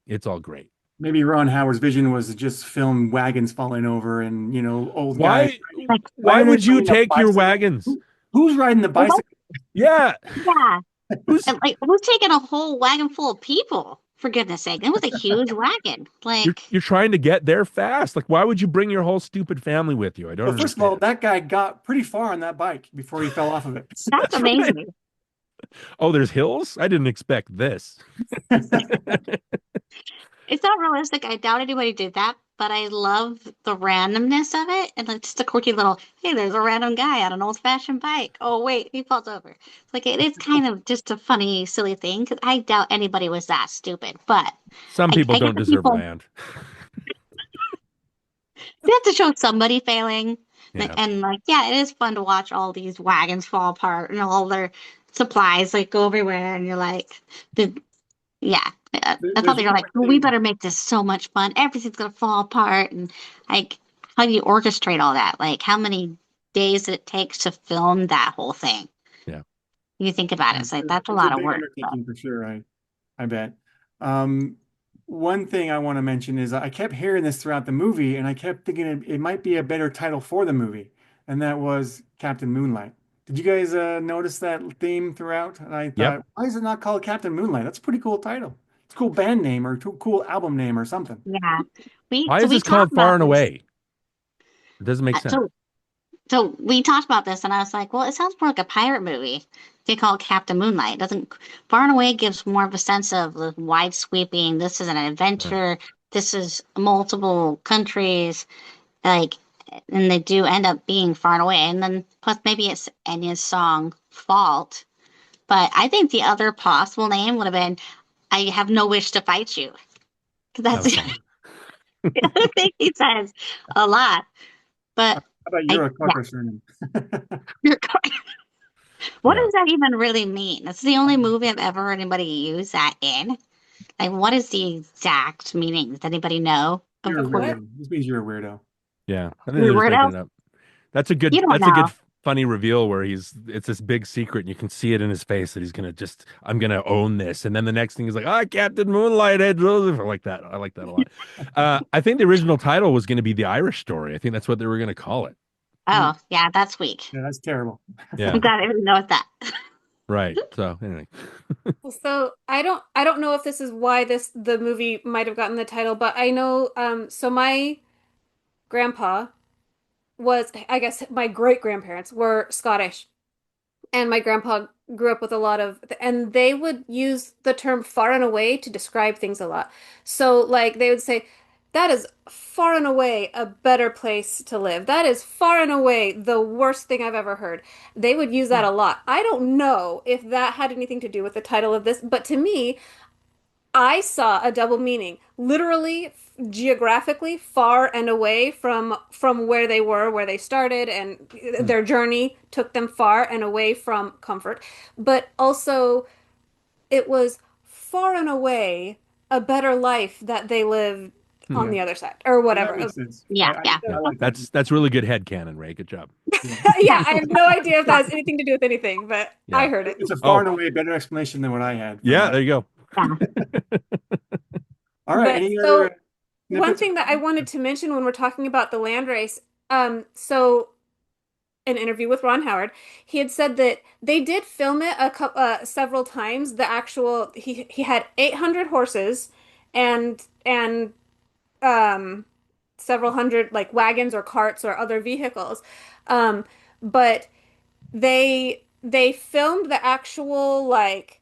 it's all great. Maybe Ron Howard's vision was to just film wagons falling over and old guys. Why Like, Why why are they would you bringing a take your bicycle? wagons? Who's riding the what? bicycle? Yeah, Yeah. who's And like, who's taking a whole wagon full of people? For goodness sake, it was a huge wagon. Like, you're trying to get there fast. Like, why would you bring your whole stupid family with you? I don't Well, first of all, understand. that guy got pretty far on that bike before he fell off of it. that's That's right. amazing. Oh, there's hills? I didn't expect this. It's not realistic. I doubt anybody did that, but I love the randomness of it. And like just a quirky little, hey, there's a random guy on an old-fashioned bike. Oh, wait, he falls over. It's like it is kind of just a funny, silly thing because I doubt anybody was that stupid. But Some people I get don't the deserve people, land. they have to show somebody failing. Yeah. And like, yeah, it is fun to watch all these wagons fall apart and all their supplies like go everywhere. And you're like, the yeah. I thought There's they were one like, more well, we thing. better make this so much fun. Everything's gonna fall apart, and like, how do you orchestrate all that? Like, how many days did it take to film that whole thing? Yeah. You think about it, it's like that's a It's a lot of big work. But undertaking for sure. I bet. Um, One thing I want to mention is I kept hearing this throughout the movie, and I kept thinking it might be a better title for the movie, and that was Captain Moonlight. Did you guys notice that theme throughout? And I Yep. thought, why is it not called Captain Moonlight? That's a pretty cool title. It's a cool band name or cool album name or something. yeah, we Why so is we this talked called Far about and this. Away? It doesn't make sense. So we talked about this, and I was like, well, it sounds more like a pirate movie. They call it Captain Moonlight. It doesn't Far and Away gives more of a sense of the wide sweeping. This is an Yeah. adventure. This is multiple countries. Like, and they do end up being far and away. And then plus maybe it's Enya's song Fault. But I think the other possible name would have been I Have No Wish to Fight You. Because That that's was fun. the other thing he says a lot. How But about I you're a yeah, corker surname? you're correct. What Yeah. does that even really mean? That's the only movie I've ever heard anybody use that in. Like, what is the exact meaning? Does anybody know? Of You're a course. What? weirdo. This means you're a weirdo. Yeah, I think You they're just making weirdo. it up. That's a good You don't that's a good know. funny reveal where it's this big secret and you can see it in his face that he's gonna just I'm gonna own this. And then the next thing is like, ah, Captain Moonlight, Ed Joseph. I like that. I like that a lot. I think the original title was gonna be The Irish Story. I think that's what they were gonna call it. Hmm. Oh, yeah, that's weak. Yeah, that's terrible. I'm Yeah, glad I didn't know that. right. So anyway. So I don't know if this is why the movie might have gotten the title, but I know so my grandpa was, I guess my great grandparents were Scottish, and my grandpa grew up with a lot of, and they would use the term far and away to describe things a lot. So like they would say that is far and away a better place to live. That is far and away the worst thing I've ever heard. They would use that a lot. I don't know if that had anything to do with the title of this, but to me, I saw a double meaning. Literally, geographically, far and away from where they were, where they started, and Hmm. their journey took them far and away from comfort. But also, it was far and away a better life that they lived on Yeah. the other side, or Yeah, that whatever. makes sense. Yeah, yeah. I Yeah. like that. That's really good headcanon, Ray. Good job. Yeah. Yeah, I have no idea if that has anything to do with anything, but I Yeah. heard it. It's a far Oh, and away better explanation than what I had from yeah, there you go. Yeah. All right, But any other so one snippets or thing that I comments? wanted to mention when we're talking about the land race, so an interview with Ron Howard, he had said that they did film it several times. The actual he had 800 horses and um several hundred like wagons or carts or other vehicles. But they filmed the actual like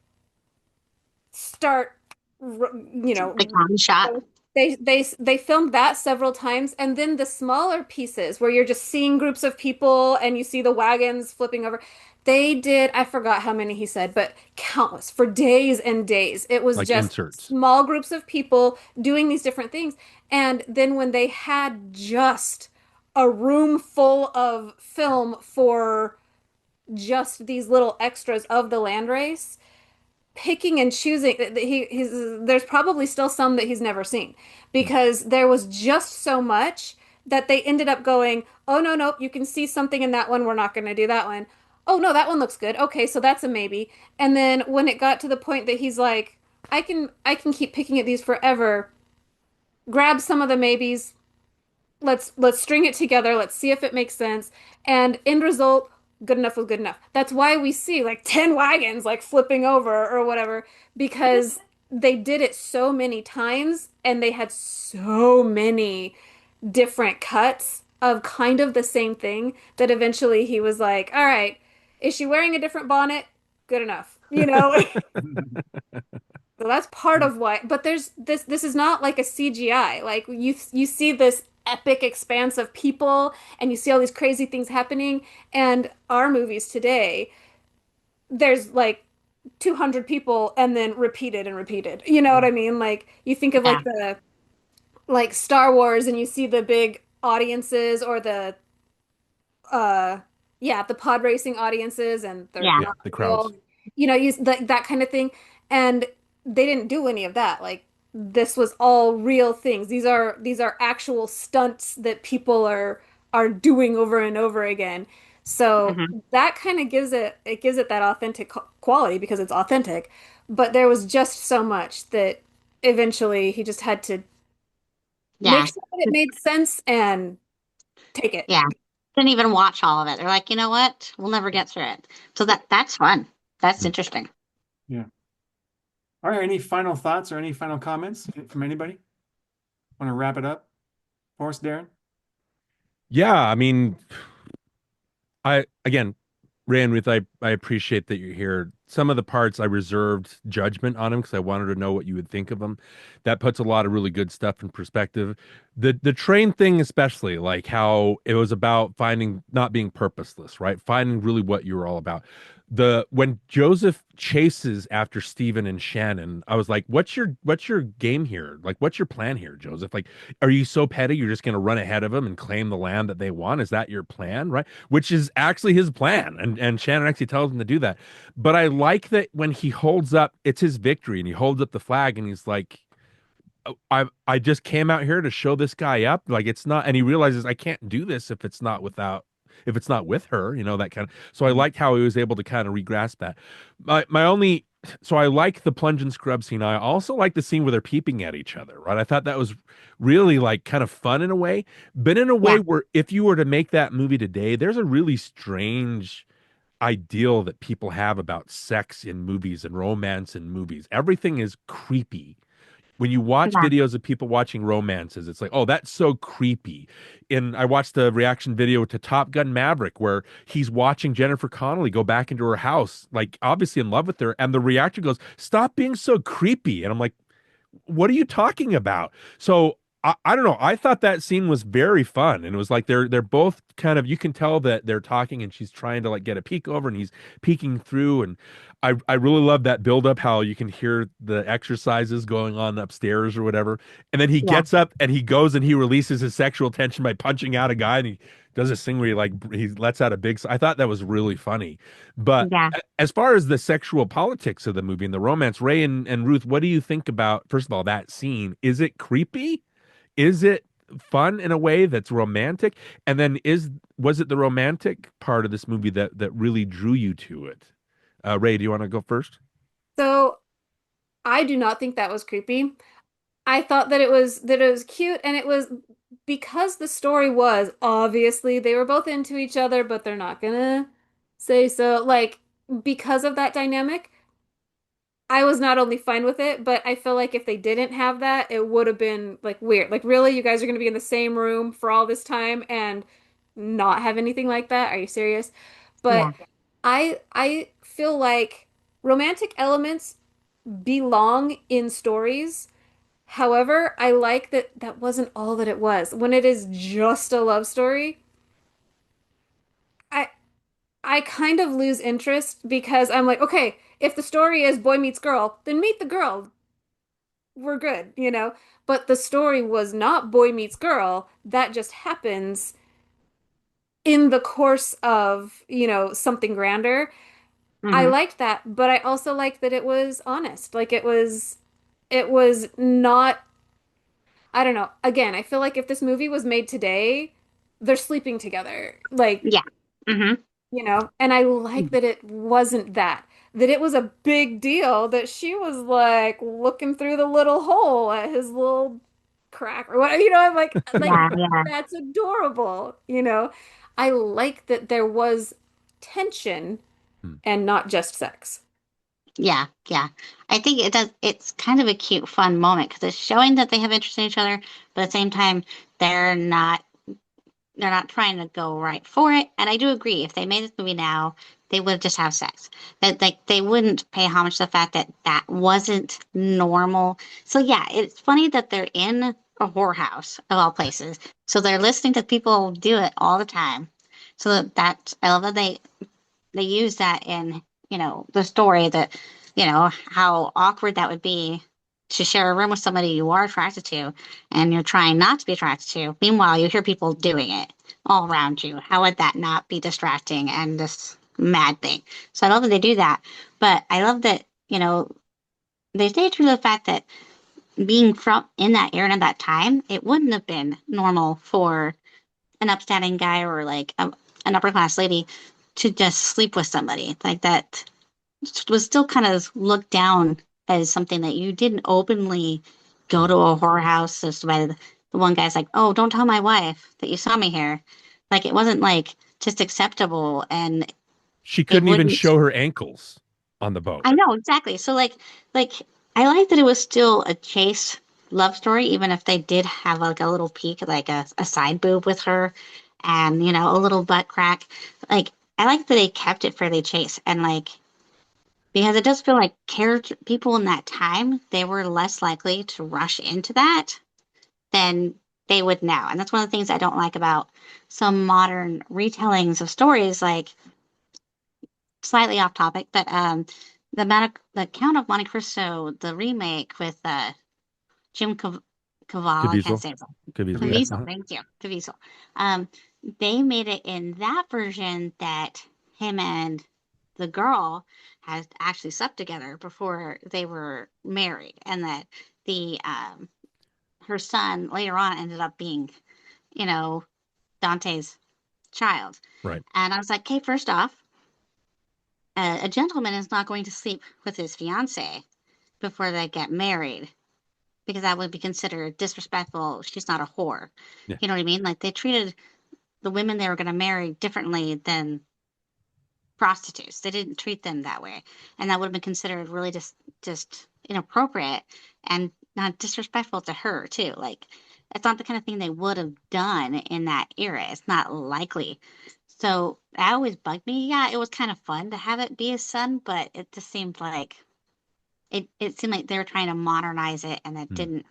start Like on shot. they filmed that several times, and then the smaller pieces where you're just seeing groups of people and you see the wagons flipping over, they did, I forgot how many he said, but countless for days and days. It was Like just inserts. small groups of people doing these different things. And then when they had just a room full of film for just these little extras of the land race, picking and choosing, there's probably still some that he's never seen because there was just so much that they ended up going, oh no, no, you can see something in that one, we're not going to do that one. Oh no, that one looks good, okay, so that's a maybe. And then when it got to the point that he's like, I can keep picking at these forever, grab some of the maybes, let's string it together, let's see if it makes sense, and end result, good enough was good enough. That's why we see like 10 wagons like flipping over or whatever, because they did it so many times and they had so many different cuts of kind of the same thing that eventually he was like, all right, is she wearing a different bonnet? Good enough, you know. So that's part of why, but there's this is not like a CGI. Like you see this epic expanse of people and you see all these crazy things happening, and our movies today, there's like 200 people and then repeated and repeated. You know what I mean? Like you think of Yeah. like the like Star Wars and you see the big audiences or the uh yeah, the pod racing audiences and they're Yeah. Yeah, not the crowds. real, you know, use that kind of thing. And they didn't do any of that. Like this was all real things. These are actual stunts that people are doing over and over again. So Hmm. that kind of gives it that authentic quality because it's authentic. But there was just so much that eventually he just had to make Yeah. sure that it made sense and take it. Yeah. Didn't even watch all of it. They're like, you know what? We'll never get through it. So that's fun. That's interesting. Yeah. All right, any final thoughts or any final comments from anybody? Want to wrap it up for us, Darren? Yeah, I mean, I again, Ray and Ruth, I appreciate that you're here. Some of the parts I reserved judgment on him because I wanted to know what you would think of him. That puts a lot of really good stuff in perspective. The train thing, especially, like how it was about finding not being purposeless, right? Finding really what you're all about. The when Joseph chases after Stephen and Shannon, I was like, what's your game here? Like, what's your plan here, Joseph? Like, are you so petty you're just gonna run ahead of him and claim the land that they want? Is that your plan, right? Which is actually his plan. And Shannon actually tells him to do that. But I like that when he holds up, it's his victory, and he holds up the flag and he's like, I just came out here to show this guy up. Like it's not, and he realizes I can't do this if it's not with her, that kind of. So I liked how he was able to kind of regrasp that. My only, so I like the plunge and scrub scene. I also like the scene where they're peeping at each other, right? I thought that was really like kind of fun in a way, but in a way Yeah. where if you were to make that movie today, there's a really strange ideal that people have about sex in movies and romance in movies. Everything is creepy. When you watch Yeah. videos of people watching romances, it's like, oh, that's so creepy. And I watched the reaction video to Top Gun Maverick where he's watching Jennifer Connelly go back into her house, like obviously in love with her. And the reactor goes, stop being so creepy. And I'm like, what are you talking about? So I don't know. I thought that scene was very fun, and it was like they're both kind of, you can tell that they're talking, and she's trying to like get a peek over, and he's peeking through, and I really love that build up, how you can hear the exercises going on upstairs or whatever, and then he Yeah. gets up and he goes and he releases his sexual tension by punching out a guy, and he does this thing where he lets out a big. I thought that was really funny, but Yeah. as far as the sexual politics of the movie and the romance, Ray and Ruth, what do you think about, first of all, that scene? Is it creepy? Is it fun in a way that's romantic? And then was it the romantic part of this movie that really drew you to it? Ray, do you want to go first? So I do not think that was creepy. I thought that it was cute, and it was because the story was obviously they were both into each other, but they're not gonna say so. Like, because of that dynamic, I was not only fine with it, but I feel like if they didn't have that, it would have been like weird. Like, really, you guys are gonna be in the same room for all this time and not have anything like that? Are you serious? Yeah. But I feel like romantic elements belong in stories. However, I like that that wasn't all that it was. When it is just a love story, I I kind of lose interest because I'm like, okay, if the story is boy meets girl, then meet the girl. We're good, you know? But the story was not boy meets girl. That just happens in the course of, something grander. I Hmm. liked that, but I also liked that it was honest. Like it was not, I don't know. Again, I feel like if this movie was made today, they're sleeping together. Like, Yeah. Hmm. and I like that it wasn't that. That it was a big deal that she was like looking through the little hole at his little crack or what, I'm like Yeah. Yeah. that's adorable. I like that there was tension Hmm. and not just sex. Yeah. Yeah. I think it does. It's kind of a cute, fun moment because it's showing that they have interest in each other, but at the same time, they're not they're not trying to go right for it. And I do agree, if they made this movie now, they would just have sex. That like they wouldn't pay homage to the fact that that wasn't normal. So yeah, it's funny that they're in a whorehouse of all places. So they're listening to people do it all the time. So that I love that they use that in, the story, that, how awkward that would be to share a room with somebody you are attracted to and you're trying not to be attracted to. Meanwhile, you hear people doing it all around you. How would that not be distracting and this mad thing? So I love that they do that. But I love that, they stay true to the fact that being from in that era and at that time, it wouldn't have been normal for an upstanding guy or like an upper class lady to just sleep with somebody like that. Was still kind of looked down as something that you didn't openly go to a whorehouse. Just by the one guy's like, "Oh, don't tell my wife that you saw me here." Like it wasn't like just acceptable, and She it couldn't even wouldn't. show her ankles on the boat. I know exactly. So like I like that it was still a chaste love story, even if they did have like a little peek, like a side boob with her, and a little butt crack. Like I like that they kept it fairly chaste, and like because it does feel like character people in that time, they were less likely to rush into that than they would now. And that's one of the things I don't like about some modern retellings of stories, like slightly off topic, but the Count of Monte Cristo, the remake with Jim Cavall, I can't Caviezel. say it. Caviezel, yeah. Caviezel, thank you, Caviezel. Um, they made it in that version that him and the girl had actually slept together before they were married, and that the her son later on ended up being, you know, Dante's child. Right. And I was like, okay, first off, a gentleman is not going to sleep with his fiance before they get married because that would be considered disrespectful. She's not a whore. Yeah. You know what I mean? Like they treated the women they were going to marry differently than prostitutes. They didn't treat them that way, and that would have been considered really just inappropriate and not disrespectful to her too. Like it's not the kind of thing they would have done in that era. It's not likely. So that always bugged me. Yeah, it was kind of fun to have it be his son, but it just seemed like it seemed like they were trying to modernize it, and it Mm. didn't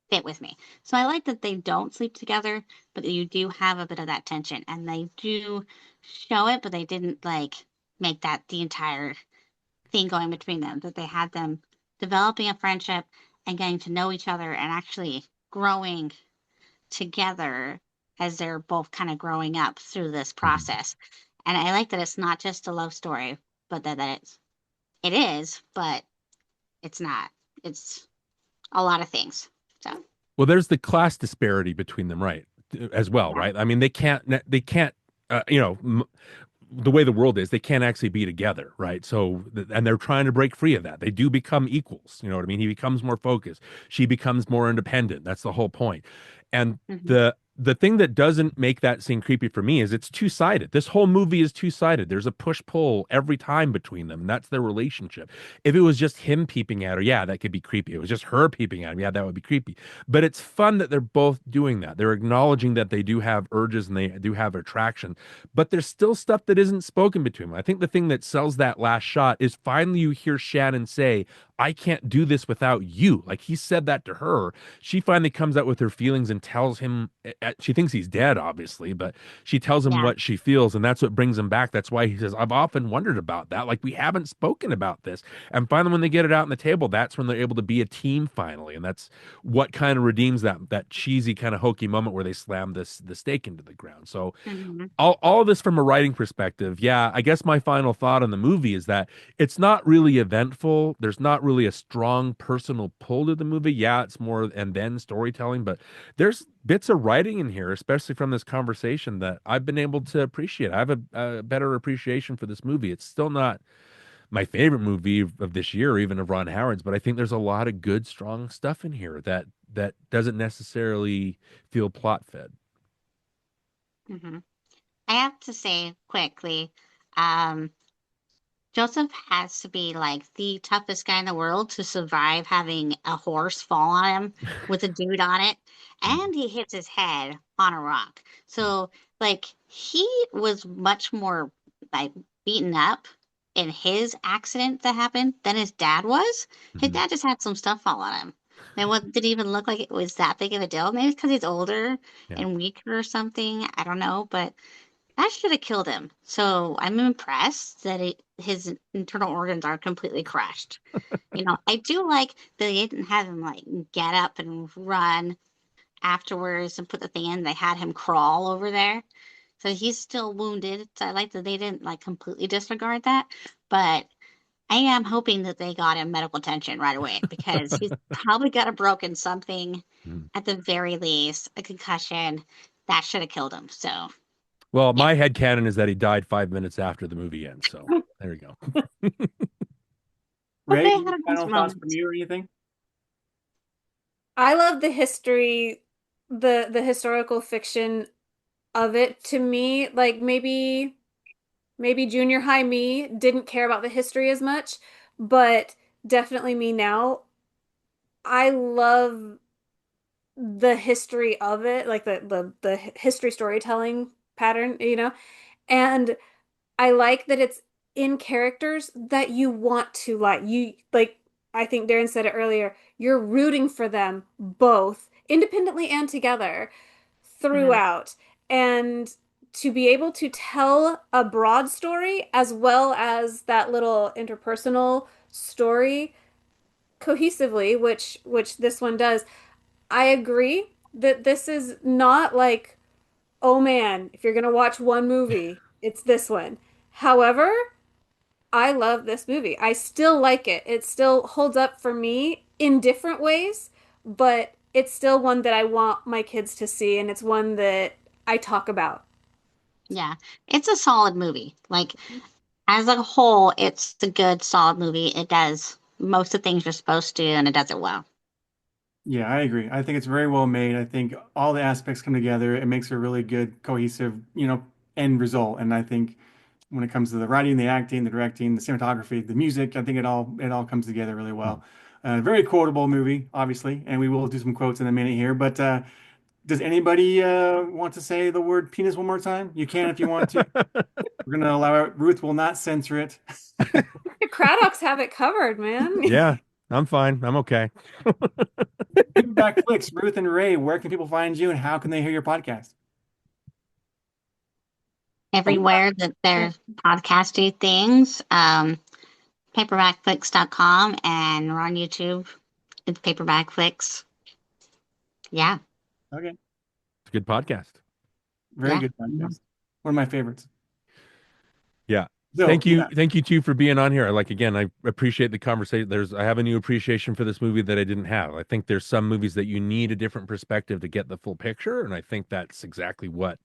fit with me. So I like that they don't sleep together, but you do have a bit of that tension, and they do show it, but they didn't like make that the entire thing going between them. That they had them developing a friendship and getting to know each other and actually growing together as they're both kind of growing up through this Mhm. process. And I like that it's not just a love story, but that it is, but it's not. It's a lot of things. So Well, there's the class disparity between them, right? As well, yeah, right? I mean, they can't, you know, the way the world is, they can't actually be together, right? So, and they're trying to break free of that. They do become equals. You know what I mean? He becomes more focused. She becomes more independent. That's the whole point. And hmm the thing that doesn't make that scene creepy for me is it's two-sided. This whole movie is two-sided. There's a push-pull every time between them, and that's their relationship. If it was just him peeping at her, yeah, that could be creepy. If it was just her peeping at him, yeah, that would be creepy. But it's fun that they're both doing that. They're acknowledging that they do have urges and they do have attraction, but there's still stuff that isn't spoken between them. I think the thing that sells that last shot is finally you hear Shannon say, I can't do this without you. Like he said that to her. She finally comes out with her feelings and tells him, she thinks he's dead, obviously, but she tells him yeah, what she feels. And that's what brings him back. That's why he says, I've often wondered about that. Like we haven't spoken about this. And finally, when they get it out on the table, that's when they're able to be a team finally. And that's what kind of redeems that cheesy kind of hokey moment where they slam the stake into the ground. So hmm all of this from a writing perspective, yeah, I guess my final thought on the movie is that it's not really eventful. There's not really a strong personal pull to the movie. Yeah, it's more and then storytelling, but there's bits of writing in here, especially from this conversation, that I've been able to appreciate. I have a better appreciation for this movie. It's still not my favorite movie of this year, or even of Ron Howard's, but I think there's a lot of good, strong stuff in here that doesn't necessarily feel plot fed. hmm I have to say quickly, um, Joseph has to be like the toughest guy in the world to survive having a horse fall on him with a dude on it, Mm, and he hits his head on a rock. So, like, he was much more like beaten up in his accident that happened than his dad was. His mhm. dad just had some stuff fall on him. And what didn't even look like it was that big of a deal. Maybe because he's older Yeah. and weaker or something. I don't know, but that should have killed him. So I'm impressed that his internal organs are completely crushed. I do like that they didn't have him like get up and run afterwards and put the thing in. They had him crawl over there. So he's still wounded. So I like that they didn't like completely disregard that. But I am hoping that they got him medical attention right away because he's probably got a broken something Mm. at the very least, a concussion. That should have killed him. So Well, yeah. my head canon is that he died 5 minutes after the movie ends. So there you go. But Ray, they any had a nice final thoughts from moment. you or anything? I love the history, the historical fiction of it. To me, like maybe junior high me didn't care about the history as much, but definitely me now. I love the history of it, like the history storytelling pattern. And I like that it's in characters that you want to like. You like I think Darren said it earlier, you're rooting for them both independently and together hmm throughout. And to be able to tell a broad story as well as that little interpersonal story cohesively, which this one does, I agree that this is not like, oh man, if you're gonna watch one movie, it's this one. However, I love this movie. I still like it. It still holds up for me in different ways, but it's still one that I want my kids to see, and it's one that I talk about. Yeah, it's a solid movie. Like as a whole, it's a good, solid movie. It does most of the things you're supposed to, and it does it well. Yeah, I agree. I think it's very well made. I think all the aspects come together. It makes a really good, cohesive, end result. And I think when it comes to the writing, the acting, the directing, the cinematography, the music, I think it all comes together really well. Very quotable movie, obviously, and we will do some quotes in a minute here. But does anybody want to say the word penis one more time? You can if you want to. We're gonna allow it. Ruth will not censor it. The Craddocks have it covered, man. Yeah, I'm fine. I'm okay. Paperback Flicks, Ruth and Rae, where can people find you and how can they hear your podcast? Everywhere that there's podcasty things, paperbackflicks.com, and we're on YouTube. It's Paperback Flicks. Yeah. Okay. It's a good podcast. Very Yeah. good podcast. One of my favorites. Yeah. So, Thank you. yeah. Thank you too for being on here. Again, I appreciate the conversation. I have a new appreciation for this movie that I didn't have. I think there's some movies that you need a different perspective to get the full picture. And I think that's exactly what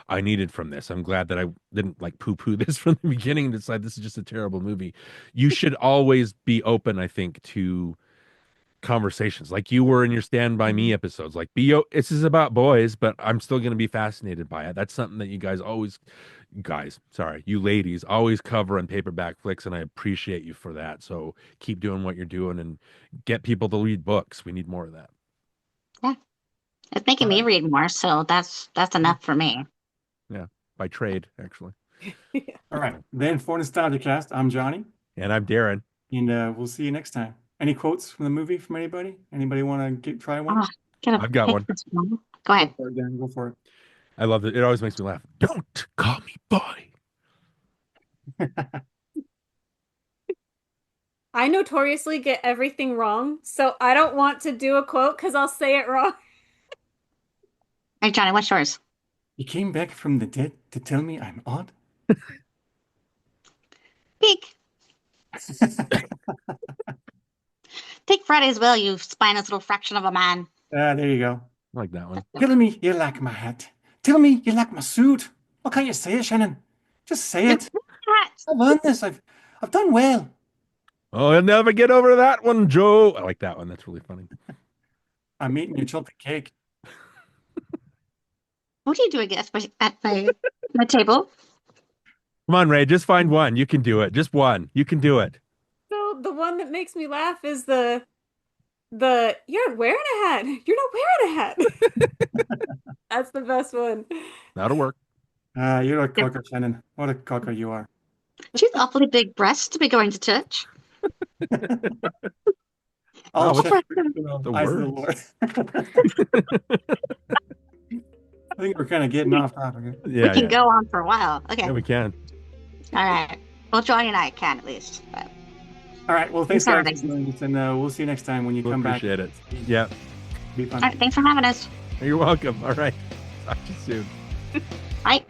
I needed from this. I'm glad that I didn't like poo-poo this from the beginning and decide this is just a terrible movie. You should always be open, I think, to conversations like you were in your Stand By Me episodes. Like, this is about boys, but I'm still going to be fascinated by it. That's something that you ladies always cover on Paperback Flicks, and I appreciate you for that. So keep doing what you're doing and get people to read books. We need more of that. Yeah. It's making me read more, so that's enough for me. Yeah, by trade, actually. All right. Then for NostalgiaCast, I'm Johnny. And I'm Darin. And we'll see you next time. Any quotes from the movie from anybody? Anybody want to try one? I've got one. Go ahead. Go for it, Dan. Go for it. I love it. It always makes me laugh. Don't call me boy. I notoriously get everything wrong, so I don't want to do a quote because I'll say it wrong. Hey, Johnny, what's yours? You came back from the dead to tell me I'm odd? Peek. Take Friday's will, you spineless little fraction of a man. There you go. I like that one. Tell me you like my hat. Tell me you like my suit. What can't you say it, Shannon? Just say it. I've earned this. I've done well. Oh, you'll never get over that one, Joe. I like that one. That's really funny. I'm eating your chocolate cake. What are you doing at my table? Come on, Ray. Just find one. You can do it. Just one. You can do it. So the one that makes me laugh is the you're wearing a hat. You're not wearing a hat. That's the best one. That'll work. You're a cocker, Shannon. What a cocker you are. She's awfully big breasts to be going to church. All what's check the the eyes of the Lord. I think we're kind of getting off topic. Yeah, We can go on for a while. Okay. Yeah, we can. All right. Well, Johnny and I can at least. But All right. Well, thanks, Sorry, guys. And we'll see you next time when you We'll come back. appreciate it. Yeah. Be fun. all right, thanks for having us. You're welcome. All right. Talk to you soon. Bye.